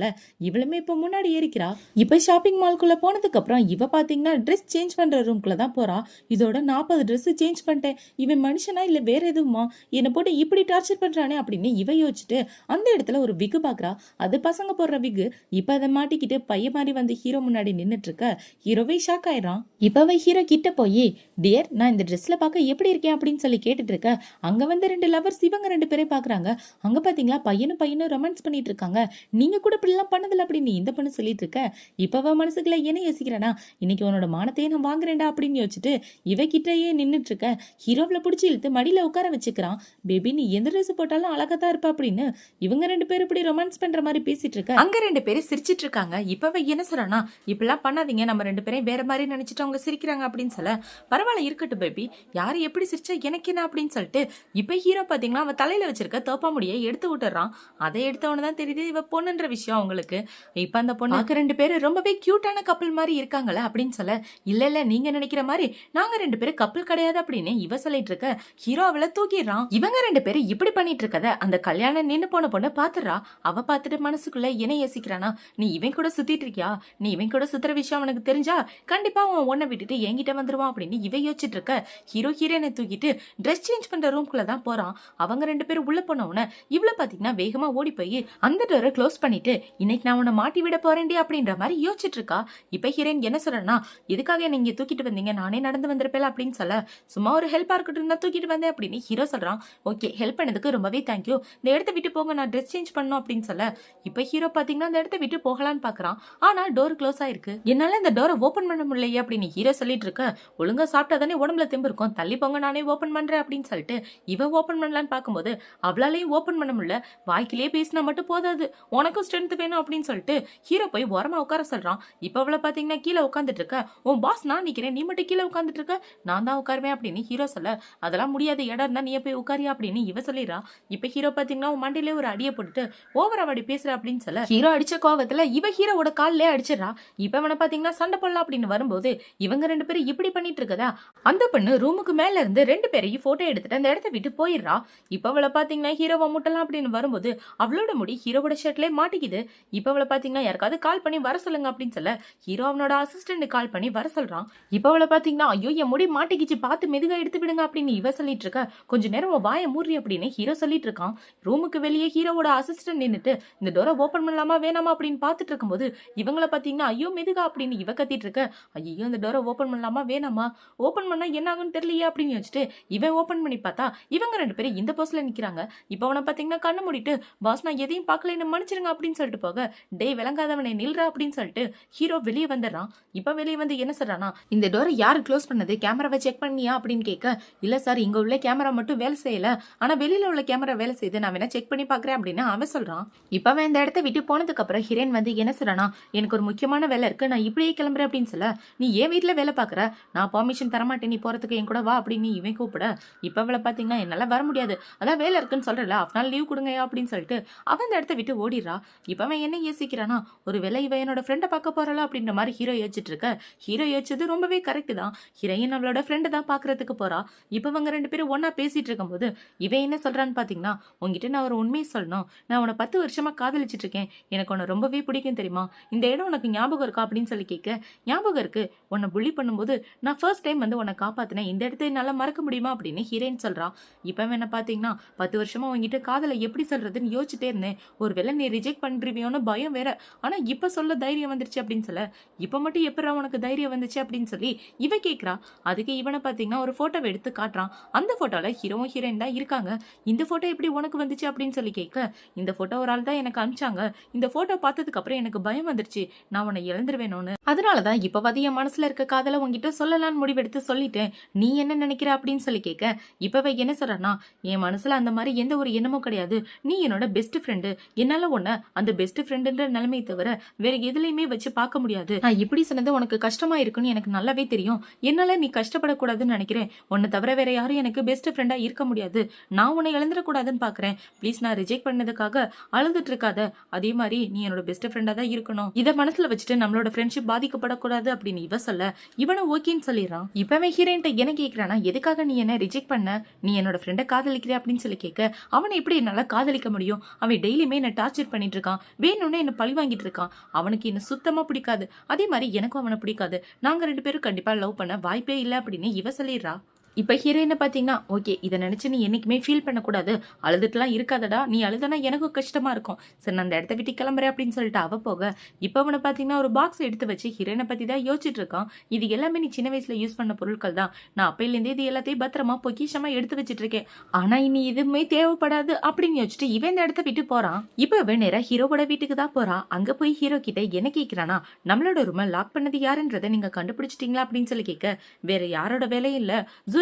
இவளுமே இப்ப முன்னாடி ஏறிக்கிறா. இப்ப ஷாப்பிங் மால்குள்ள போனதுக்கு அப்புறம் இவ பாத்தீங்கன்னா ட்ரெஸ் சேஞ்ச் பண்ற ரூம்குள்ள தான் போறா. இதோட 40 ட்ரெஸ் சேஞ்ச் பண்ணிட்டேன், இவன் மனுஷனா இல்ல வேற எதுவுமா, என்னை போட்டு இப்படி டார்ச்சர் பண்றானே அப்படின்னு இவ யோசிச்சுட்டு அந்த இடத்துல ஒரு விக்கு பாக்குறா. அது பசங்க போடுற விக்கு. இப்ப அதை மாட்டிக்கிட்டு பைய மாதிரி வந்து ஹீரோ முன்னாடி நின்னுட்டு இருக்க ஹீரோவே ஷாக் ஆயிடுறான். இப்ப ஹீரோ கிட்ட போய் டியர் நான் இந்த ட்ரெஸ்ல பார்க்க எப்படி இருக்கேன் அப்படின்னு சொல்லி கேட்டுட்டு இருக்க அங்க வந்து 2 லவர்ஸ் இவங்க 2 பேரே பாக்குறாங்க. அங்க பாத்தீங்களா பையனும் ரொமான்ஸ் பண்ணிட்டு இருக்காங்க. நீங்க கூட இப்படி எல்லாம் பண்ணதில்ல அப்படின்னு இந்த பொண்ணு சொல்லிட்டு இருக்க இப்ப அவ மனசுக்குள்ள என்ன யோசிக்கிறானா, இன்னைக்கு உன்னோட மானத்தையே நான் வாங்குறேன்டா அப்படின்னு யோசிச்சுட்டு இவ கிட்டயே நின்னுட்டு இருக்க ஹீரோவில பிடிச்சி இழுத்து மடியில உட்கார வச்சுக்கிறான். பேபி நீ எந்த ட்ரெஸ் போட்டாலும் அழகா தான் இருப்பா அப்படின்னு இவங்க 2 பேரும் இப்படி ரொமான்ஸ் பண்ற மாதிரி பேசிட்டு இருக்க அங்க 2 பேரும் சிரிச்சிட்டு இருக்காங்க. இப்ப என்ன சொல்றானா, இப்பெல்லாம் பண்ணாதீங்க, நம்ம 2 பேரும் வேற மாதிரி நினைச்சிட்டு அவங்க சிரிக்கிறாங்க அப்படின்னு சொல்ல பரவாயில்ல இருக்கட்டும் பேபி, யாரு எப்படி சிரிச்சா எனக்கு என்ன அப்படின்னு சொல்லிட்டு இப்ப ஹீரோ பாத்தீங்களா அவன் தலையில வச்சிருக்க தோப்பா முடிய எடுத்து விட்டுறான். அதை எடுத்தவனதான் தெரியுது இவ பொண்ணுன்ற விஷயம் அவங்களுக்கு. இப்ப அந்த பொண்ணு 2 பேரும் ரொம்பவே கியூட்டான கப்பல் மாதிரி இருக்காங்களே அப்படின்னு சொல்ல இல்ல நீங்க நினைக்கிற மாதிரி நாங்க 2 பேரும் கப்பல் கிடையாது அப்படின்னு இவ சொல்லிட்டு இருக்க ஹீரோ அவளை தூக்கிடுறான். இவங்க 2 பேரும் இப்படி பண்ணிட்டு இருக்கத அந்த கல்யாணம் நின்னு போன பொண்ணு பாத்துறா. அவ பாத்துட்டு மனசுக்குள்ள என்ன யோசிக்கிறானா, நீ இவன் கூட சுத்திட்டு இருக்கியா, நீ இவன் கூட சுத்துற விஷயம் அவனுக்கு தெரிஞ்சா கண்டிப்பா அவன் ஒன்ன விட்டுட்டு என்கிட்ட வந்துருவான் அப்படின்னு இவ யோசிச்சுட்டு இருக்க ஹீரோ ஹீரோனை தூக்கிட்டு ட்ரெஸ் சேஞ்ச் பண்ற ரூம்குள்ள தான் போறான். அவங்க 2 பேரும் உள்ள போனவன இவ்வளவு பாத்தீங்கன்னா வேகமா ஓடி போய் அந்த டோரை க்ளோஸ் பண்ணிட்டு இன்னைக்கு நான் உன்னை மாட்டி விட போறேன்டி அப்படின்ற மாதிரி யோசிச்சுட்டு இருக்கா. இப்ப ஹீரோயின் என்ன சொல்றா, எதுக்காக நீங்க தூக்கிட்டு வந்தீங்க, நானே நடந்து வந்திருப்பேன் அப்படின்னு சொல்ல சும்மா ஒரு ஹெல்ப்பா இருக்கட்டும் தான் தூக்கிட்டு வந்தேன் அப்படின்னு ஹீரோ சொல்றான். ஓகே ஹெல்ப் பண்ணதுக்கு ரொம்பவே தேங்க்யூ, இந்த இடத்த விட்டு போங்க, நான் ட்ரெஸ் சேஞ்ச் பண்ணணும் அப்படின்னு சொல்ல இப்ப ஹீரோ பாத்தீங்கன்னா அந்த இடத்த விட்டு போகலான்னு பாக்குறான். ஆனா டோர் க்ளோஸ் ஆயிருக்கு. என்னால இந்த டோரை ஓபன் பண்ண முடியலையே அப்படின்னு ஹீரோ சொல்லிட்டு இருக்க ஒழுங்கா சாப்பிட்டா தானே உடம்புல தெம்பு இருக்கும், தள்ளி போங்க நானே ஓபன் பண்றேன் அப்படின்னு சொல்லிட்டு இவ ஓபன் பண்ணலான்னு பாக்கும்போது அவளாலையும் ஓபன் பண்ண முடியல. வாய்க்கிலேயே பேசினா மட்டும் போதாது, உனக்கும் ஸ்ட்ரென்த் வேணும் அப்படின்னு சொல்லிட்டு ஹீரோ போய் ஓரமா உட்கார சொல்றான். இப்ப அவளை பாத்தீங்கன்னா கீழே உட்காந்துட்டு இருக்க, உன் பாஸ் நான் நிக்கிறேன், நீ மட்டும் கீழே உட்காந்துட்டு இருக்க, நான் தான் உட்காருவேன் அப்படின்னு ஹீரோ சொல்ல அதெல்லாம் முடியாது, இடம் இருந்தா நீ போய் உட்காரியா அப்படின்னு இவ சொல்லிடுறா. இப்ப ஹீரோ பாத்தீங்கன்னா உன் மண்டையிலே ஒரு அடியை போட்டுட்டு ஓவர் அவடி பேசுற அப்படின்னு சொல்ல ஹீரோ அடிச்ச கோவத்துல இவ ஹீரோவோட காலிலே அடிச்சிடறா. இப்ப அவனை பாத்தீங்கன்னா சண்டை போடலாம் அப்படின்னு வரும்போது இவங்க 2 பேரும் இப்படி பண்ணிட்டு இருக்கதா அந்த பொண்ணு ரூமுக்கு மேல இருந்து 2 பேரையும் போட்டோ எடுத்துட்டு அந்த இடத்த விட்டு போயிடுறா. இப்ப அவளை பாத்தீங்கன்னா ஹீரோவை முட்டலாம் அப்படின்னு வரும்போது அவளோட முடி ஹீரோவோட ஷர்ட்லயே மாட்டிக்குது. இப்ப அவளை பாத்தீங்கன்னா யாருக்காவது கால் பண்ணி வர சொல்லுங்க அப்படின்னு சொல்ல ஹீரோ அவனோட அசிஸ்டன்ட் கால் பண்ணி வர சொல்றான். இப்ப அவளை பாத்தீங்கன்னா ஐயோ என் முடி மாட்டிக்கிச்சு, பார்த்து மெதுகா எடுத்து விடுங்க அப்படின்னு இவ சொல்லிட்டு இருக்க கொஞ்ச நேரம் வாய மூறி அப்படின்னு ஹீரோ சொல்லிட்டு இருக்கான். ரூமுக்கு வெளியே ஹீரோவோட அசிஸ்டன்ட் நின்னுட்டு இந்த டோரை ஓபன் பண்ணலாமா வேணாமா அப்படின்னு பாத்துட்டு இருக்கும்போது இவங்களை பாத்தீங்கன்னா ஐயோ மெதுகா அப்படின்னு இவ கத்திட்டு இருக்க ஐயோ இந்த டோரை ஓபன் பண்ணலாமா வேணாமா, ஓபன் பண்ணா என்ன ஆகும்னு தெரியலையே அப்படின்னு வச்சுட்டு இவன் ஓபன் பண்ணி பார்த்தா இவங்க 2 பேரும் இந்த போஸ்ல நிக்கிறாங்க. இப்ப அவனை பாத்தீங்கன்னா கண்ணு மூடிட்டு பாஸ் நான் எதையும் பார்க்கலன்னு மன்னிச்சிருங்க அப்படின்னு சொல்லிட்டு போக டே விளங்காதவனை நில்றா அப்படின்னு சொல்லிட்டு ஹீரோ வெளியே வந்துடுறான். இப்ப வெளியே வந்து என்ன சொல்றானா, இந்த டோரை யாரு க்ளோஸ் பண்ணது, கேமராவை செக் பண்ணியா அப்படின்னு கேட்க இல்ல சார் இங்க உள்ள கேமரா மட்டும் வேலை செய்யல, ஆனா வெளியில உள்ள கேமரா வேலை செய்யுது, நான் வேணா செக் பண்ணி பாக்குறேன் அப்படின்னு அவன் சொல்றான். இப்ப அவன் இந்த இடத்த விட்டு போனதுக்கு அப்புறம் ஹீரோயின் வந்து என்ன சொல்றானா, எனக்கு ஒரு முக்கியமான வேலை இருக்கு, நான் இப்படியே கிளம்புறேன் அப்படின்னு சொல்ல நீ ஏன் வீட்டுல வேலை பாக்குற, நான் பெர்மிஷன் தரமாட்டேன், நீ போறதுக்கு என் கூட வா அப்படின்னு இவன் கூப்பிட இப்ப அவளை பாத்தீங்கன்னா என்னால வர முடியாது, அதான் வேலை இருக்குன்னு சொல்றல, ஆஃப் நாள் லீவ் கொடுங்க அப்படின்னு சொல்லிட்டு அவன் இந்த இடத்த விட்டு ஓடிடுறா. இப்ப அவன் என்ன யோசிக்கிறானா, ஒரு வேலை இவ என்னோட ஃப்ரெண்டை பார்க்க போறாளா அப்படின்ற மாதிரி ஹீரோ யோசிச்சுட்டு இருக்க ஹீரோ யோசிச்சது ரொம்பவே கரெக்ட் தான். ஹீரோயின் அவளோட ஃப்ரெண்டு தான் பாக்குறதுக்கு போறா. இப்ப அவங்க 2 பேரும் ஒன்னா பேசிட்டு இருக்கும்போது இவன் என்ன சொல்றான்னு பாத்தீங்கன்னா, உங்ககிட்ட நான் ஒரு உண்மையை சொல்லணும், நான் உன்னை 10 வருஷமா காதலிச்சிட்டு இருக்கேன், எனக்கு உன்னை ரொம்பவே பிடிக்கும் தெரியுமா, இந்த இடம் உனக்கு ஞாபகம் இருக்கா அப்படின்னு சொல்லி கேட்க ஞாபகம் இருக்கு, உன்னை புள்ளி பண்ணும்போது நான் ஃபர்ஸ்ட் டைம் வந்து உன்னை காப்பாத்தினேன், இந்த இடத்தை என்னால மறக்க முடியுமா அப்படின்னு ஹீரோயின் சொல்றா. இப்ப என்ன பாத்தீங்கன்னா 10 வருஷமா உங்ககிட்ட காதலை எப்படி சொல்றதுன்னு யோசிச்சுட்டே இருந்தேன். ஒருவேளை நீ ரிஜெக்ட் பண்றிவியோன்னு பயம் வேற. ஆனா இப்ப சொல்ல தைரியம் வந்துருச்சு அப்படின்னு சொல்ல, இப்ப மட்டும் எப்படா உனக்கு தைரியம் வந்துச்சு அப்படின்னு சொல்லி இவ கேக்குறா. அதுக்கு இவனை பாத்தீங்கன்னா ஒரு போட்டோவை எடுத்து காட்டுறான். அந்த போட்டோல ஹீரோவும் ஹீரோயின் தான் இருக்காங்க. இந்த போட்டோ எப்படி உனக்கு வந்துச்சு அப்படின்னு சொல்லி கேட்க, இந்த போட்டோ ஒரு ஆள் தான் எனக்கு அனுப்பிச்சாங்க. இந்த போட்டோ பார்த்ததுக்கு அப்புறம் எனக்கு பயம் வந்துருச்சு, நான் உன்னை இழந்துருவேணும்னு. அதனாலதான் இப்பவாது என் மனசுல இருக்க காதலை உங்ககிட்ட சொல்லலான்னு முடிவெடுத்து சொல்லிட்டேன். நீ என்ன நினைக்கிற அப்படின்னு சொல்லி கேட்க, இப்பவே என்ன சொல்றனா, என் மனசுல அந்த மாதிரி எந்த ஒரு எண்ணமும் கிடையாது. நீ என்னோட பெஸ்ட் ஃப்ரெண்டு. என்னால உன்ன அந்த பெஸ்ட் ஃப்ரெண்டுன்ற நிலைமையை தவிர வேற எதுலையுமே வச்சு பார்க்க முடியாது. நான் இப்படி சொன்னது உனக்கு கஷ்டமா இருக்குன்னு எனக்கு நல்லாவே தெரியும். என்னால நீ கஷ்டப்படக்கூடாதுன்னு நினைக்கிறேன். உன்னை தவிர வேற யாரும் எனக்கு பெஸ்ட் ஃப்ரெண்டா இருக்க முடியாது. நான் உன்னை இழந்துடக்கூடாதுன்னு பாக்குறேன். ப்ளீஸ், நான் ரிஜெக்ட் பண்ணதுக்காக அழுதுட்டு இருக்காத. அதே மாதிரி நீ என்னோட பெஸ்ட் ஃப்ரெண்டா தான் இருக்கணும். இதை மனசுல வச்சுட்டு நம்மளோட ஃப்ரெண்ட்ஷிப் பாதிக்கப்படக்கூடாது அப்படின்னு இவ சொல்ல, இவனும் ஓகேன்னு சொல்லிடுறான். இப்பவே ஹீரோயின்ட்ட என்ன கேட்கிறானா, எதுக்காக நீ என்ன ரிஜெக்ட் பண்ண? நீ என்னோட ஃப்ரெண்டை காதலிக்கிற அப்படின்னு சொல்லி கேட்க, அவனை எப்படி என்னால காதலிக்க முடியும்? அவன் டெய்லியுமே என்ன டார்ச்சர் பண்ணிட்டு இருக்கான். வேணும்னு என்ன பழி வாங்கிட்டு இருக்கான். அவனுக்கு என்ன சுத்தமா பிடிக்காது. அதே மாதிரி எனக்கும் அவனை பிடிக்காது. நாங்க 2 பேரும் கண்டிப்பா லவ் பண்ண வாய்ப்பே இல்லை அப்படின்னு இவ சொல்லிடுறா. இப்ப ஹீரோயினை பாத்தீங்கன்னா, ஓகே, இதை நினைச்சு நீ என்னைக்குமே ஃபீல் பண்ணக்கூடாது. அழுதுட்டுலாம் இருக்காதடா. நீ அழுதனா எனக்கும் கஷ்டமா இருக்கும். சரி, நான் அந்த இடத்த விட்டு கிளம்புறேன் அப்படின்னு சொல்லிட்டு அவ போக, இப்ப அவனை பாத்தீங்கன்னா ஒரு பாக்ஸ் எடுத்து வச்சு ஹீரோயினை பத்தி தான் யோசிச்சுட்டு இருக்கான். இது எல்லாமே நீ சின்ன வயசுல யூஸ் பண்ண பொருட்கள் தான். நான் அப்பையிலேருந்தே இது எல்லாத்தையும் பத்திரமா பொக்கிஷமா எடுத்து வச்சிட்டு இருக்கேன். ஆனா இனி எதுவுமே தேவைப்படாது அப்படின்னு யோசிச்சுட்டு இவன் இந்த இடத்த விட்டு போறான். இப்ப இவன் நேரா ஹீரோவோட வீட்டுக்கு தான் போறான். அங்க போய் ஹீரோ கிட்ட என்ன கேட்கிறானா, நம்மளோட ரூமை லாக் பண்ணது யாருன்றதை நீங்க கண்டுபிடிச்சிட்டீங்களா அப்படின்னு சொல்லி கேட்க, வேற யாரோட வேலையும் இல்ல,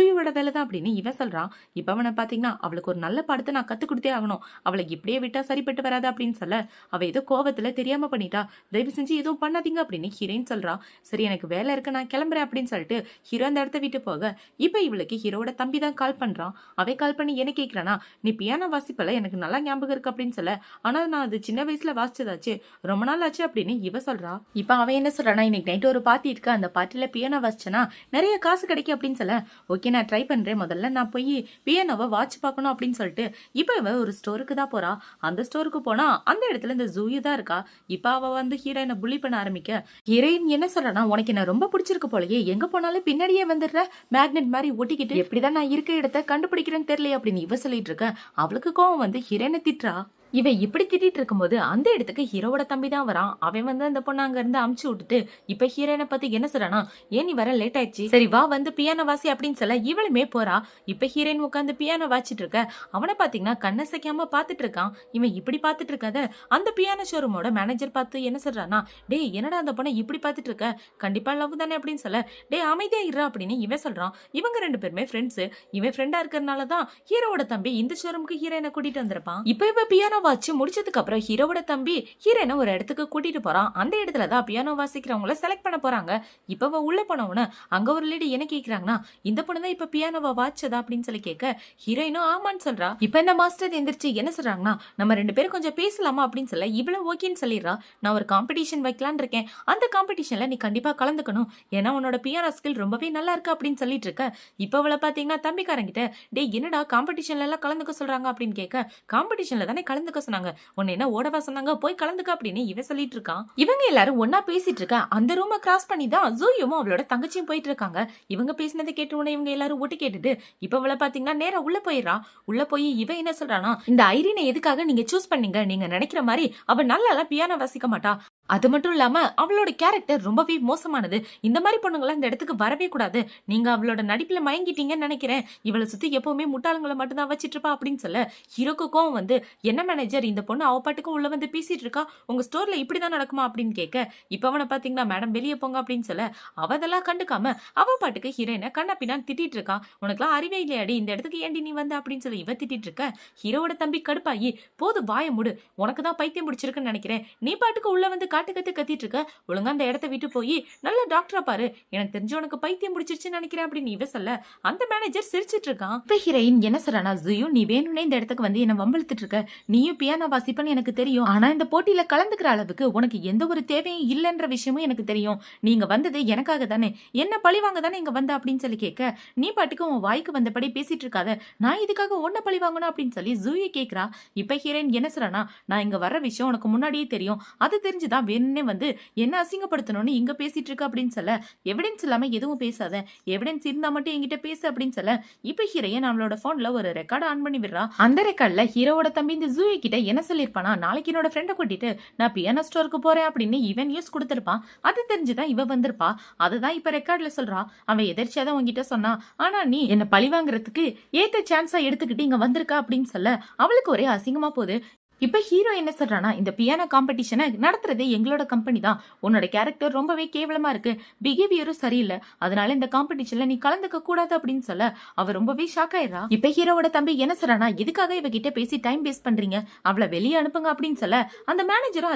ஜூயோட வேலை தான் அப்படின்னு இவன் சொல்றான். இப்ப அவனை பாத்தீங்கன்னா, அவளுக்கு ஒரு நல்ல பாடத்தை நான் கத்து கொடுத்தே ஆகணும். அவளை இப்படியே விட்டா சரிப்பட்டு வராது அப்படின்னு சொல்ல, அவ ஏதோ கோவத்துல தெரியாம பண்ணிட்டா, தயவு செஞ்சு எதுவும் பண்ணாதீங்க அப்படின்னு ஹீரோயின் சொல்றா. சரி, எனக்கு வேலை இருக்கு, நான் கிளம்புறேன் அப்படின்னு சொல்லிட்டு ஹீரோ அந்த இடத்த விட்டு போக, இப்ப இவளுக்கு ஹீரோட தம்பி தான் கால் பண்றான். அவன் கால் பண்ணி என்ன கேட்கிறானா, நீ பியானோ வாசிப்பல, எனக்கு நல்லா ஞாபகம் இருக்கு அப்படின்னு சொல்ல, ஆனா நான் அது சின்ன வயசுல வாசிச்சதாச்சு, ரொம்ப நாள் ஆச்சு அப்படின்னு இவ சொல்றா. இப்ப அவன் என்ன சொல்றானா, இன்னைக்கு நைட் ஒரு பார்ட்டி இருக்கு, அந்த பார்ட்டில பியானோ வாசிச்சனா நிறைய காசு கிடைக்கும் அப்படின்னு சொல்ல, ஓகே நான் ட்ரை பண்றேன், முதல்ல நான் போய் பியானோவை வாட்ச் பார்க்கணும் அப்படின்னு சொல்லிட்டு இப்ப இவ ஒரு ஸ்டோருக்கு தான் போறா. அந்த ஸ்டோருக்கு போனா அந்த இடத்துல இந்த ஜூயு தான் இருக்கா. இப்ப அவ வந்து ஹீரோயினை புள்ளி பண்ண ஆரம்பிக்க, ஹீரோயின் என்ன சொல்றனா, உனக்கு என்ன ரொம்ப பிடிச்சிருக்கு போலயே, எங்க போனாலும் பின்னாடியே வந்துடுற, மேக்னெட் மாதிரி ஒட்டிக்கிட்டு எப்படிதான் நான் இருக்க இடத்த கண்டுபிடிக்கிறேன்னு தெரியல அப்படின்னு இவ சொல்லிட்டு இருக்க. அவளுக்கு கோவம் வந்து ஹீரோயினை திட்டுறா. இவ இப்படி திட்டிட்டு இருக்கும்போது அந்த இடத்துக்கு ஹீரோவோட தம்பி தான் வரான். அவன் வந்து அந்த பொண்ணு அங்க இருந்து அமுச்சு விட்டுட்டு இப்ப ஹீரோயினை பத்தி என்ன சொல்றானா, ஏன் நீ வர லேட் ஆயிடுச்சு, சரி வா வந்து பியானோ வாசி அப்படின்னு சொல்ல இவளுமே போறா. இப்ப ஹீரோயின் உட்காந்து பியானோ வாசிட்டு இருக்க. அவனை பாத்தீங்கன்னா கண்ணை சைக்காம பாத்துட்டு இருக்கான். இவன் இப்படி பாத்துட்டு இருக்காத அந்த பியானோ ஷோரூமோட மேனேஜர் பார்த்து என்ன சொல்றானா, டே என்னடா அந்த பொண்ணை இப்படி பாத்துட்டு இருக்க, கண்டிப்பா லவ் தானே அப்படின்னு சொல்ல, டே அமைதியா இருறா அப்படின்னு இவன் சொல்றான். இவங்க 2 பேருமே ஃப்ரெண்ட்ஸ். இவன் ஃப்ரெண்டா இருக்கிறதுனாலதான் ஹீரோவோட தம்பி இந்த ஷோரூமுக்கு ஹீரோயினை கூட்டிட்டு வந்திருப்பான். இப்ப இவ பியானோ வாச்சு முடிச்சதுக்கு அப்புறம் ஹீரோவோட தம்பி ஹீரோயினை ஒரு இடத்துக்கு கூட்டிட்டு போறான். அந்த இடத்துல தான் பியானோ வாசிக்கிறவங்கள செலக்ட் பண்ண போறாங்க. இப்ப உள்ள போனவன அங்க ஒரு லேடி என்ன கேக்குறாங்கன்னா, இந்த பொண்ணு தான் இப்ப பியானோவை வாச்சதா அப்படின்னு சொல்லி கேட்க, ஹீரோயினும் ஆமான்னு சொல்றா. இப்ப இந்த மாஸ்டர் எந்திரிச்சு என்ன சொல்றாங்கன்னா, நம்ம 2 பேரும் கொஞ்சம் பேசலாமா அப்படின்னு சொல்ல இவ்வளவு ஓகேன்னு சொல்லிடுறா. நான் ஒரு காம்படிஷன் வைக்கலான்னு இருக்கேன், அந்த காம்படிஷன்ல நீ கண்டிப்பா கலந்துக்கணும், ஏன்னா உன்னோட பியானோ ஸ்கில் ரொம்பவே நல்லா இருக்கு அப்படின்னு சொல்லிட்டு இருக்க. இப்ப அவளை பாத்தீங்கன்னா தம்பிக்காரங்கிட்ட, டே என்னடா காம்படிஷன்ல எல்லாம் கலந்துக்க சொல்றாங்க அப்படின்னு கேட்க, காம்படிஷன்ல தானே கலந்துக்க சொன்னாங்க, உன்னை என்ன ஓடவா சொன்னாங்க, போய் கலந்துக்க அப்படின்னு இவன் சொல்லிட்டு இருக்கான். இவங்க எல்லாரும் ஒன்னா பேசிட்டு இருக்க. அந்த ரூமை கிராஸ் பண்ணி தான் ஜூயும் அவளோட தங்கச்சியும் போயிட்டு இருக்காங்க. இவங்க பேசினதை கேட்டு உடனே இவங்க எல்லாரும் ஒட்டு கேட்டுட்டு இப்ப அவளை பாத்தீங்கன்னா நேரா உள்ள போயிடுறா. உள்ள போய் இவன் என்ன சொல்றானா, இந்த ஐரினை எதுக்காக நீங்க சூஸ் பண்ணீங்க, நீங்க நினைக்கிற மாதிரி அவ நல்லா பியானோ வாசிக்க மாட்டா, அது மட்டும் இல்லாம அவளோட கேரக்டர் ரொம்பவே மோசமானது, இந்த மாதிரி பொண்ணுங்களா இந்த இடத்துக்கு வரவே கூடாது, நீங்க அவளோட நடிப்புல மயங்கிட்டீங்கன்னு நினைக்கிறேன், இவளை சுத்தி எப்பவுமே முட்டாளங்களை மட்டும் தான் வச்சிட்டு இருப்பா அப்படின்னு சொல்ல, ஹீரோக்கும் வந்து என்ன மேனேஜர் இந்த பொண்ணு அவ பாட்டுக்கும் உள்ள வந்து பேசிட்டு இருக்கா, உங்க ஸ்டோர்ல இப்படிதான் நடக்குமா அப்படின்னு கேட்க, இப்ப அவனை பாத்தீங்கன்னா மேடம் வெளியே போங்க அப்படின்னு சொல்ல, அவதெல்லாம் கண்டுக்காம அவ பாட்டுக்கு ஹீரோயினை கண்ணா பின்னான்னு திட்டிட்டு இருக்கா. உனக்குலாம் அறிவே இல்லையாடி, இந்த இடத்துக்கு ஏண்டி நீ வந்த அப்படின்னு சொல்லி இவ திட்டிட்டு இருக்க. ஹீரோவோட தம்பி கடுப்பாயி, போது வாய மூடு, உனக்கு தான் பைத்தியம் முடிச்சிருக்குன்னு நினைக்கிறேன், நீ பாட்டுக்கு உள்ள வந்து கத்திட்டு இருக்க, ஒழுங்கா அந்த இடத்த விட்டு போய் நல்ல டாக்டரா பாரு, எனக்கு தெரிஞ்சு உனக்கு பைத்தியம் முடிச்சிருச்சுன்னு நினைக்கிறேன் அப்படின்னு இவ சொல்ல, அந்த மேனேஜர் சிரிச்சிட்டு இருக்கான். இப்ப ஹீரோயின் என்ன சொல்றானா, ஜூயும் நீ வேணும்னே இந்த இடத்துக்கு வந்து என்ன வம்பிழுத்துட்டு இருக்க, நீயும் பியானோ வாசிப்பன்னு எனக்கு தெரியும், ஆனா இந்த போட்டியில கலந்துக்கிற அளவுக்கு உனக்கு எந்த ஒரு தேவையும் இல்லைன்ற விஷயமும் எனக்கு தெரியும், நீங்க வந்தது எனக்காக தானே, என்ன பழிவாங்க தானே இங்க வந்த அப்படின்னு சொல்லி கேட்க, நீ பாட்டுக்கு உன் வாய்க்கு வந்தபடி பேசிட்டு இருக்காத, நான் இதுக்காக உன்ன பழி வாங்கணும் அப்படின்னு சொல்லி ஜூயை கேட்கிறா. இப்ப ஹீரோயின் என்ன சொல்றானா, நான் இங்க வர்ற விஷயம் உனக்கு முன்னாடியே தெரியும், அது தெரிஞ்சுதான் தான் வேணும்னே வந்து என்ன அசிங்கப்படுத்தணும்னு இங்க பேசிட்டு இருக்க அப்படின்னு சொல்ல, எவிடன்ஸ் இல்லாம எதுவும் பேசாத, எவிடன்ஸ் இருந்தா மட்டும் என்கிட்ட பேசு அப்படின்னு சொல்ல, இப்ப ஹீரோயே நம்மளோட போன்ல ஒரு ரெக்கார்டு ஆன் பண்ணி விடுறா. அந்த ரெக்கார்ட்ல ஹீரோவோட தம்பி இந்த ஜூயி கிட்ட என்ன சொல்லிருப்பானா, நாளைக்கு என்னோட ஃப்ரெண்டை கூட்டிட்டு நான் பியானோ ஸ்டோருக்கு போறேன் அப்படின்னு இவன் நியூஸ் கொடுத்திருப்பான். அது தெரிஞ்சுதான் இவ வந்திருப்பா. அதுதான் இப்ப ரெக்கார்ட்ல சொல்றா. அவன் எதிர்ச்சியாதான் உங்ககிட்ட சொன்னா, ஆனா நீ என்ன பழி வாங்குறதுக்கு ஏத்த சான்ஸா எடுத்துக்கிட்டு இங்க வந்திருக்கா அப்படின்னு சொல்ல அவளுக்கு ஒரே அசிங்கமா போகுது. இப்ப ஹீரோ என்ன சொல்றானா, இந்த பியானோ காம்படிஷனை நடத்துறதே எங்களோட கம்பெனி தான், உன்னோட கேரக்டர் ரொம்பவே கேவலமா இருக்கு, பிஹேவியரும் சரியில்லை, அதனால இந்த காம்படிஷன்ல நீ கலந்துக்க கூடாது அப்படின்னு சொல்ல அவ ரொம்பவே ஷாக் ஆயிரா. இப்ப ஹீரோவோட தம்பி என்ன சொல்றானா, எதுக்காக இவகிட்ட பேசி டைம் வேஸ்ட் பண்றீங்க, அவளை வெளியே அனுப்புங்க அப்படின்னு சொல்ல அந்த மேனேஜரும்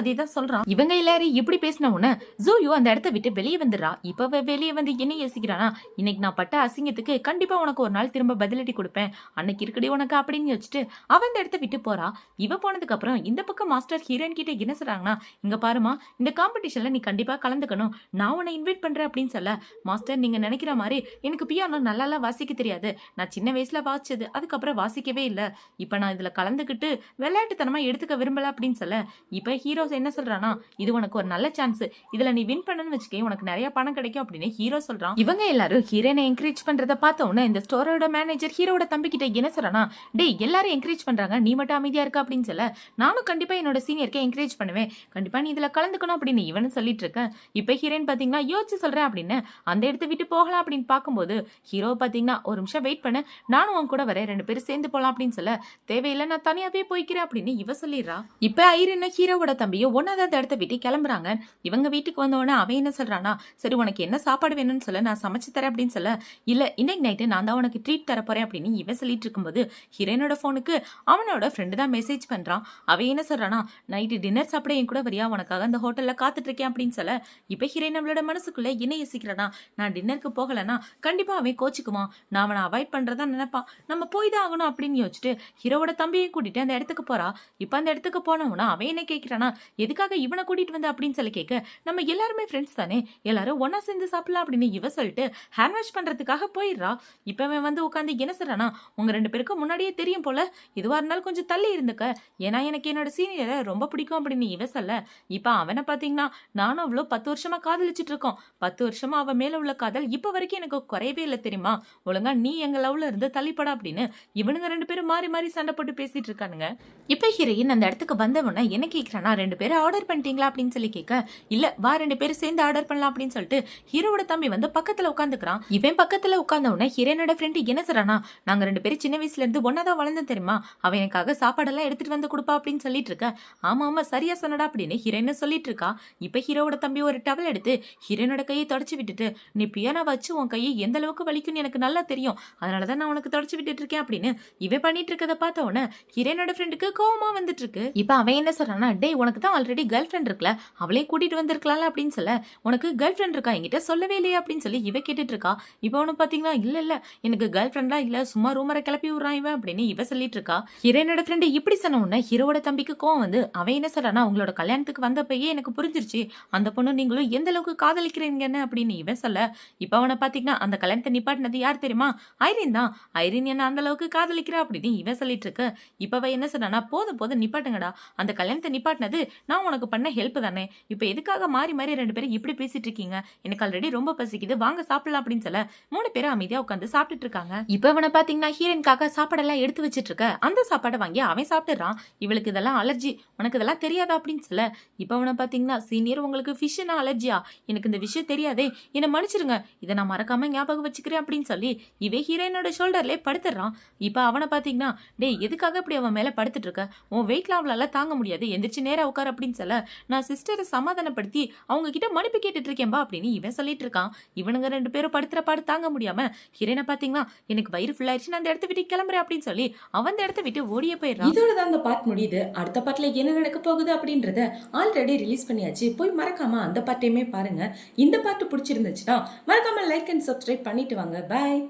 அதே தான் சொல்றான். இவங்க எல்லாரும் இப்படி பேசின உடனே ஜூயோ அந்த இடத்த விட்டு வெளியே வந்துடுறா. இப்ப வெளியே வந்து என்ன யோசிக்கிறானா, இன்னைக்கு நான் பட்ட அசிங்கத்துக்கு கண்டிப்பா உனக்கு ஒரு நாள் திரும்ப பதிலடி கொடுப்பேன், அன்னைக்கு இருக்கடி உனக்கு அப்படின்னு யோசிச்சுட்டு அவன் அந்த இடத்த விட்டு போறா. இவ போனதுக்கு அப்புறம் இந்த பக்கம் மாஸ்டர் ஹீரோயின் கிட்ட என்ன சொல்றாங்கன்னா, இங்க பாருமா, இந்த காம்படிஷன்ல நீ கண்டிப்பா கலந்துக்கணும், நான் உன்னை இன்வைட் பண்றேன் அப்படின்னு சொல்ல, மாஸ்டர் நீங்க நினைக்கிற மாதிரி எனக்கு பியானோ நல்லா வாசிக்க தெரியாது, நான் சின்ன வயசுல வாசிச்சது, அதுக்கப்புறம் வாசிக்கவே இல்லை, இப்ப நான் இதுல கலந்துக்கிட்டு விளையாட்டுத்தனமா எடுத்துக்க விரும்பல அப்படின்னு சொல்ல, இப்ப ஹீரோ என்ன சொல்றானா, இது உனக்கு ஒரு நல்ல சான்ஸ், இதுல நீ வின் பண்ணணும்னு வச்சுக்கே உனக்கு நிறைய பணம் கிடைக்கும் அப்படின்னு ஹீரோ சொல்றான். இவங்க எல்லாரும் ஹீரோனை என்கரேஜ் பண்றத பார்த்த உடனே இந்த ஸ்டோரோட மேனேஜர் ஹீரோட தம்பி கிட்ட என்ன சொல்றானா, டேய் எல்லாரும் என்கரேஜ் பண்றாங்க, நீ மட்டும் அமைதியா இருக்க அப்படின்னு சொல்ல, நானும் கண்டிப்பா என்னோட சீனியருக்கு என்கரேஜ் பண்ணுவேன், கண்டிப்பா நீ இதுல கலந்துக்கணும் அப்படின்னு இவனு சொல்லிட்டு இருக்கேன். இப்ப ஹீரோயின் பாத்தீங்கன்னா யோசிச்சு சொல்றேன் அப்படின்னு அந்த இடத்த விட்டு போகலாம் அப்படின்னு பாக்கும்போது ஹீரோ பாத்தீங்கன்னா, ஒரு நிமிஷம் வெயிட் பண்ணு, நானும் உன் கூட வரேன், 2 பேரும் சேர்ந்து போலாம் அப்படின்னு சொல்ல, தேவையில்லை நான் தனியாவே போய்க்கிறேன் அப்படின்னு இவ சொல்லிடுறா. இப்ப ஐரின் ஹீரோவோட தம்பியும் ஒன்னாவது இடத்த விட்டு கிளம்புறாங்க. இவங்க வீட்டுக்கு வந்தோடனே அவன் என்ன சொல்றானா, சரி உனக்கு என்ன சாப்பாடு வேணும்னு சொல்ல, நான் சமைச்சு தரேன் அப்படின்னு சொல்ல, இல்ல இன்னைக்கு நைட்டு நான் தான் உனக்கு ட்ரீட் தர போறேன் அப்படின்னு இவன் சொல்லிட்டு இருக்கும்போது ஹீரோனோட போனுக்கு அவனோட ஃப்ரெண்டு தான் மெசேஜ் பண்றான். அவன் என்ன சொல்றானா, நைட்டு டின்னர் சாப்பிட என் கூட வரியா, உனக்காக அந்த ஹோட்டல்ல காத்துட்டு இருக்கேன் அப்படின்னு சொல்ல, இப்ப ஹீரோயின் நம்மளோட மனசுக்குள்ள என்ன யோசிக்கிறானா, நான் டின்னருக்கு போகலன்னா கண்டிப்பா அவன் கோச்சுக்குவான், நான் அவனை அவாய்ட் பண்றதா நினைப்பான், நம்ம போய் தான் ஆகணும் அப்படின்னு யோசிச்சுட்டு ஹீரோவோட தம்பியை கூட்டிட்டு அந்த இடத்துக்கு போறா. இப்ப அந்த இடத்துக்கு போனவனா அவன் என்ன கேட்கிறானா, எதுக்காக இவனை கூட்டிட்டு வந்த அப்படின்னு சொல்லி கேட்க, நம்ம எல்லாருமே ஃப்ரெண்ட்ஸ் தானே, எல்லாரும் ஒன்னா சேர்ந்து சாப்பிடலாம் அப்படின்னு இவ சொல்லிட்டு ஹேண்ட் வாஷ் பண்றதுக்காக போயிடுறா. இப்ப அவன் வந்து உட்காந்து என்ன சொல்றானா, உங்க 2 பேருக்கும் முன்னாடியே தெரியும் போல, இதுவா இருந்தாலும் கொஞ்சம் தள்ளி இருந்துக்க, ஏன்னா எனக்கு என்னோட சீனியரை ரொம்ப பிடிக்கும் அப்படின்னு இவ சொல்ல, இப்ப அவனை பாத்தீங்கன்னா, நானும் அவ்வளோ 10 வருஷமா காதலிச்சிட்டு இருக்கோம், 10 வருஷமா அவ மேல உள்ள காதல் இப்ப வரைக்கும் எனக்கு குறையவே இல்லை தெரியுமா, ஒழுங்கா நீ எங்க லவ்ல இருந்து தள்ளிப்படா அப்படின்னு இவனுங்க 2 பேரும் மாறி மாறி சண்டை போட்டு பேசிட்டு இருக்கானுங்க. இப்ப ஹீரோயின் அந்த இடத்துக்கு வந்தவன என்ன கேட்கிறானா, 2 பேரும் ஆர்டர் பண்ணிட்டீங்களா அப்படின்னு சொல்லி கேட்க, இல்ல வா 2 பேரும் சேர்ந்து ஆர்டர் பண்ணலாம் அப்படின்னு சொல்லிட்டு ஹீரோட தம்பி வந்து பக்கத்துல உட்காந்துக்கிறான். இவன் பக்கத்துல உட்கார்ந்தவன ஹீரோனோட ஃப்ரெண்ட் என்ன சொல்றானா, நாங்க 2 பேரும் சின்ன வயசுல இருந்து ஒன்னாதான் வளர்ந்தோம் தெரியுமா, அவன் எனக்காக சாப்பாடெல்லாம் எடுத்துட்டு வந்து கொடுப்பா அப்படின்னு சொல்லிட்டு இருக்க, ஆமா ஆமா சரியா சொன்னடா அப்படின்னு ஹீரோயின் சொல்லிட்டு இருக்கா. இப்ப ஹீரோவோட தம்பி ஒரு டவல் எடுத்து ஹீரோனோட கையை தொடச்சு விட்டுட்டு, நீ பியானோ வச்சு உன் கையை எந்த அளவுக்கு வலிக்கும்னு எனக்கு நல்லா தெரியும், அதனாலதான் நான் உனக்கு தொடச்சு விட்டுட்டு இருக்கேன் அப்படின்னு இவன் பண்ணிட்டு இருக்கத பார்த்த உடனே ஹீரோனோட ஃப்ரெண்டுக்கு கோவமா வந்துட்டு இருக்கு. இப்ப அவன் என்ன சொல்றானா, டேய் உனக்கு தான் ஆல்ரெடி கேர்ள் ஃப்ரெண்ட் இருக்குல்ல, அவளையும் கூட்டிட்டு வந்திருக்கலாம் அப்படின்னு சொல்ல, உனக்கு கேர்ள் ஃப்ரெண்ட் இருக்கா என்கிட்ட சொல்லவே இல்லையா அப்படின்னு சொல்லி இவ கேட்டுட்டு இருக்கா. இப்ப அவனு பாத்தீங்கன்னா, இல்ல இல்ல எனக்கு கேர்ள் ஃப்ரெண்ட்லாம் இல்ல, சும்மா ரூமரை கிளப்பி விடுறான் இவன் அப்படின்னு இவ சொல்லிட்டு இருக்கா. ஹீரோனோட ஃப்ரெண்டு இப்படி சொன்ன உடனே ஹீரோவோட தம்பிக்கு கோவம் வந்து அவன் என்ன சொல்றானா, உங்களோட கல்யாணத்துக்கு வந்தப்பயே எனக்கு புரிஞ்சிருச்சு அந்த பொண்ணு நீங்களும் எந்த அளவுக்கு காதலிக்கிறீங்கன்னு அப்படின்னு இவன் சொல்ல, இப்ப அவனை பாத்தீங்கன்னா அந்த கல்யாணத்தை நிப்பாட்டினது யார் தெரியுமா, ஐரின் தான், ஐரின் என்ன அந்த அளவுக்கு காதலிக்கிறா அப்படின்னு இவன் சொல்லிட்டு இருக்கு. இப்ப என்ன சொன்னா, போதும் போதும் நிப்பாட்டுங்கடா, அந்த கல்யாணத்தை நிப்பாட்டினது நான் உனக்கு பண்ண ஹெல்ப் தானே, இப்ப எதுக்காக மாறி மாறி 2 பேரும் இப்படி பேசிட்டு இருக்கீங்க, எனக்கு ஆல்ரெடி ரொம்ப பசிக்குது வாங்க சாப்பிடலாம் அப்படின்னு சொல்ல 3 பேரும் அமைதியா உட்காந்து சாப்பிட்டுட்டு இருக்காங்க. இப்ப அவனை பாத்தீங்கன்னா ஹீரோயின்காக சாப்பாடெல்லாம் எடுத்து வச்சிட்டு இருக்க, அந்த சாப்பாடை வாங்கி அவன் சாப்பிட்டுறான். இவளுக்கு இதெல்லாம் அலர்ஜி, உனக்கு இதெல்லாம் தெரியாதா அப்படின்னு சொல்ல, இப்ப அவனை பாத்தீங்கன்னா, சீனியர் உங்களுக்கு ஃபிஷ்னா அலர்ஜியா, எனக்கு இந்த விஷயம் தெரியாதே, என்ன மன்னிச்சிருங்க, இதை நான் மறக்காம ஞாபகம் வச்சுக்கிறேன் அப்படின்னு சொல்லி இவன் ஹீரோயினோட ஷோல்டர்ல படுத்துறான். இப்ப அவனை பாத்தீங்கன்னா, டேய் எதுக்காக இப்படி அவன் மேல படுத்துட்டு இருக்க, உன் வெயிட்லாம் அவளால தாங்க முடியாது, எந்திரிச்சு நேரா உட்கார் அப்படின்னு சொல்ல, நான் சிஸ்டரை சமாதானப்படுத்தி அவங்க கிட்ட மன்னிப்பு கேட்டுட்டு இருக்கேன்பா அப்படின்னு இவன் சொல்லிட்டு இருக்கான். இவனுங்க 2 பேரும் படுத்துற பாடு தாங்க முடியாம ஹீரோயினை பாத்தீங்கன்னா, எனக்கு வயிறு ஃபுல் ஆயிடுச்சு, நான் அந்த இடத்த விட்டு கிளம்புறேன் அப்படின்னு சொல்லி அவன் அந்த இடத்த விட்டு ஓடியே போயிடுறான். இதோட தான் அந்த பார்ட் முடியுது. அடுத்த பார்ட்ல என்ன நடக்க போகுது அப்படின்றத ஆல்ரெடி ரிலீஸ் பண்ணியாச்சு. போய் மறக்காம அந்த பார்ட்டையுமே பாருங்க. இந்த பார்ட் பிடிச்சிருந்துச்சுன்னா மறக்காம லைக் அண்ட் சப்ஸ்கிரைப் பண்ணிட்டு வாங்க. பாய்.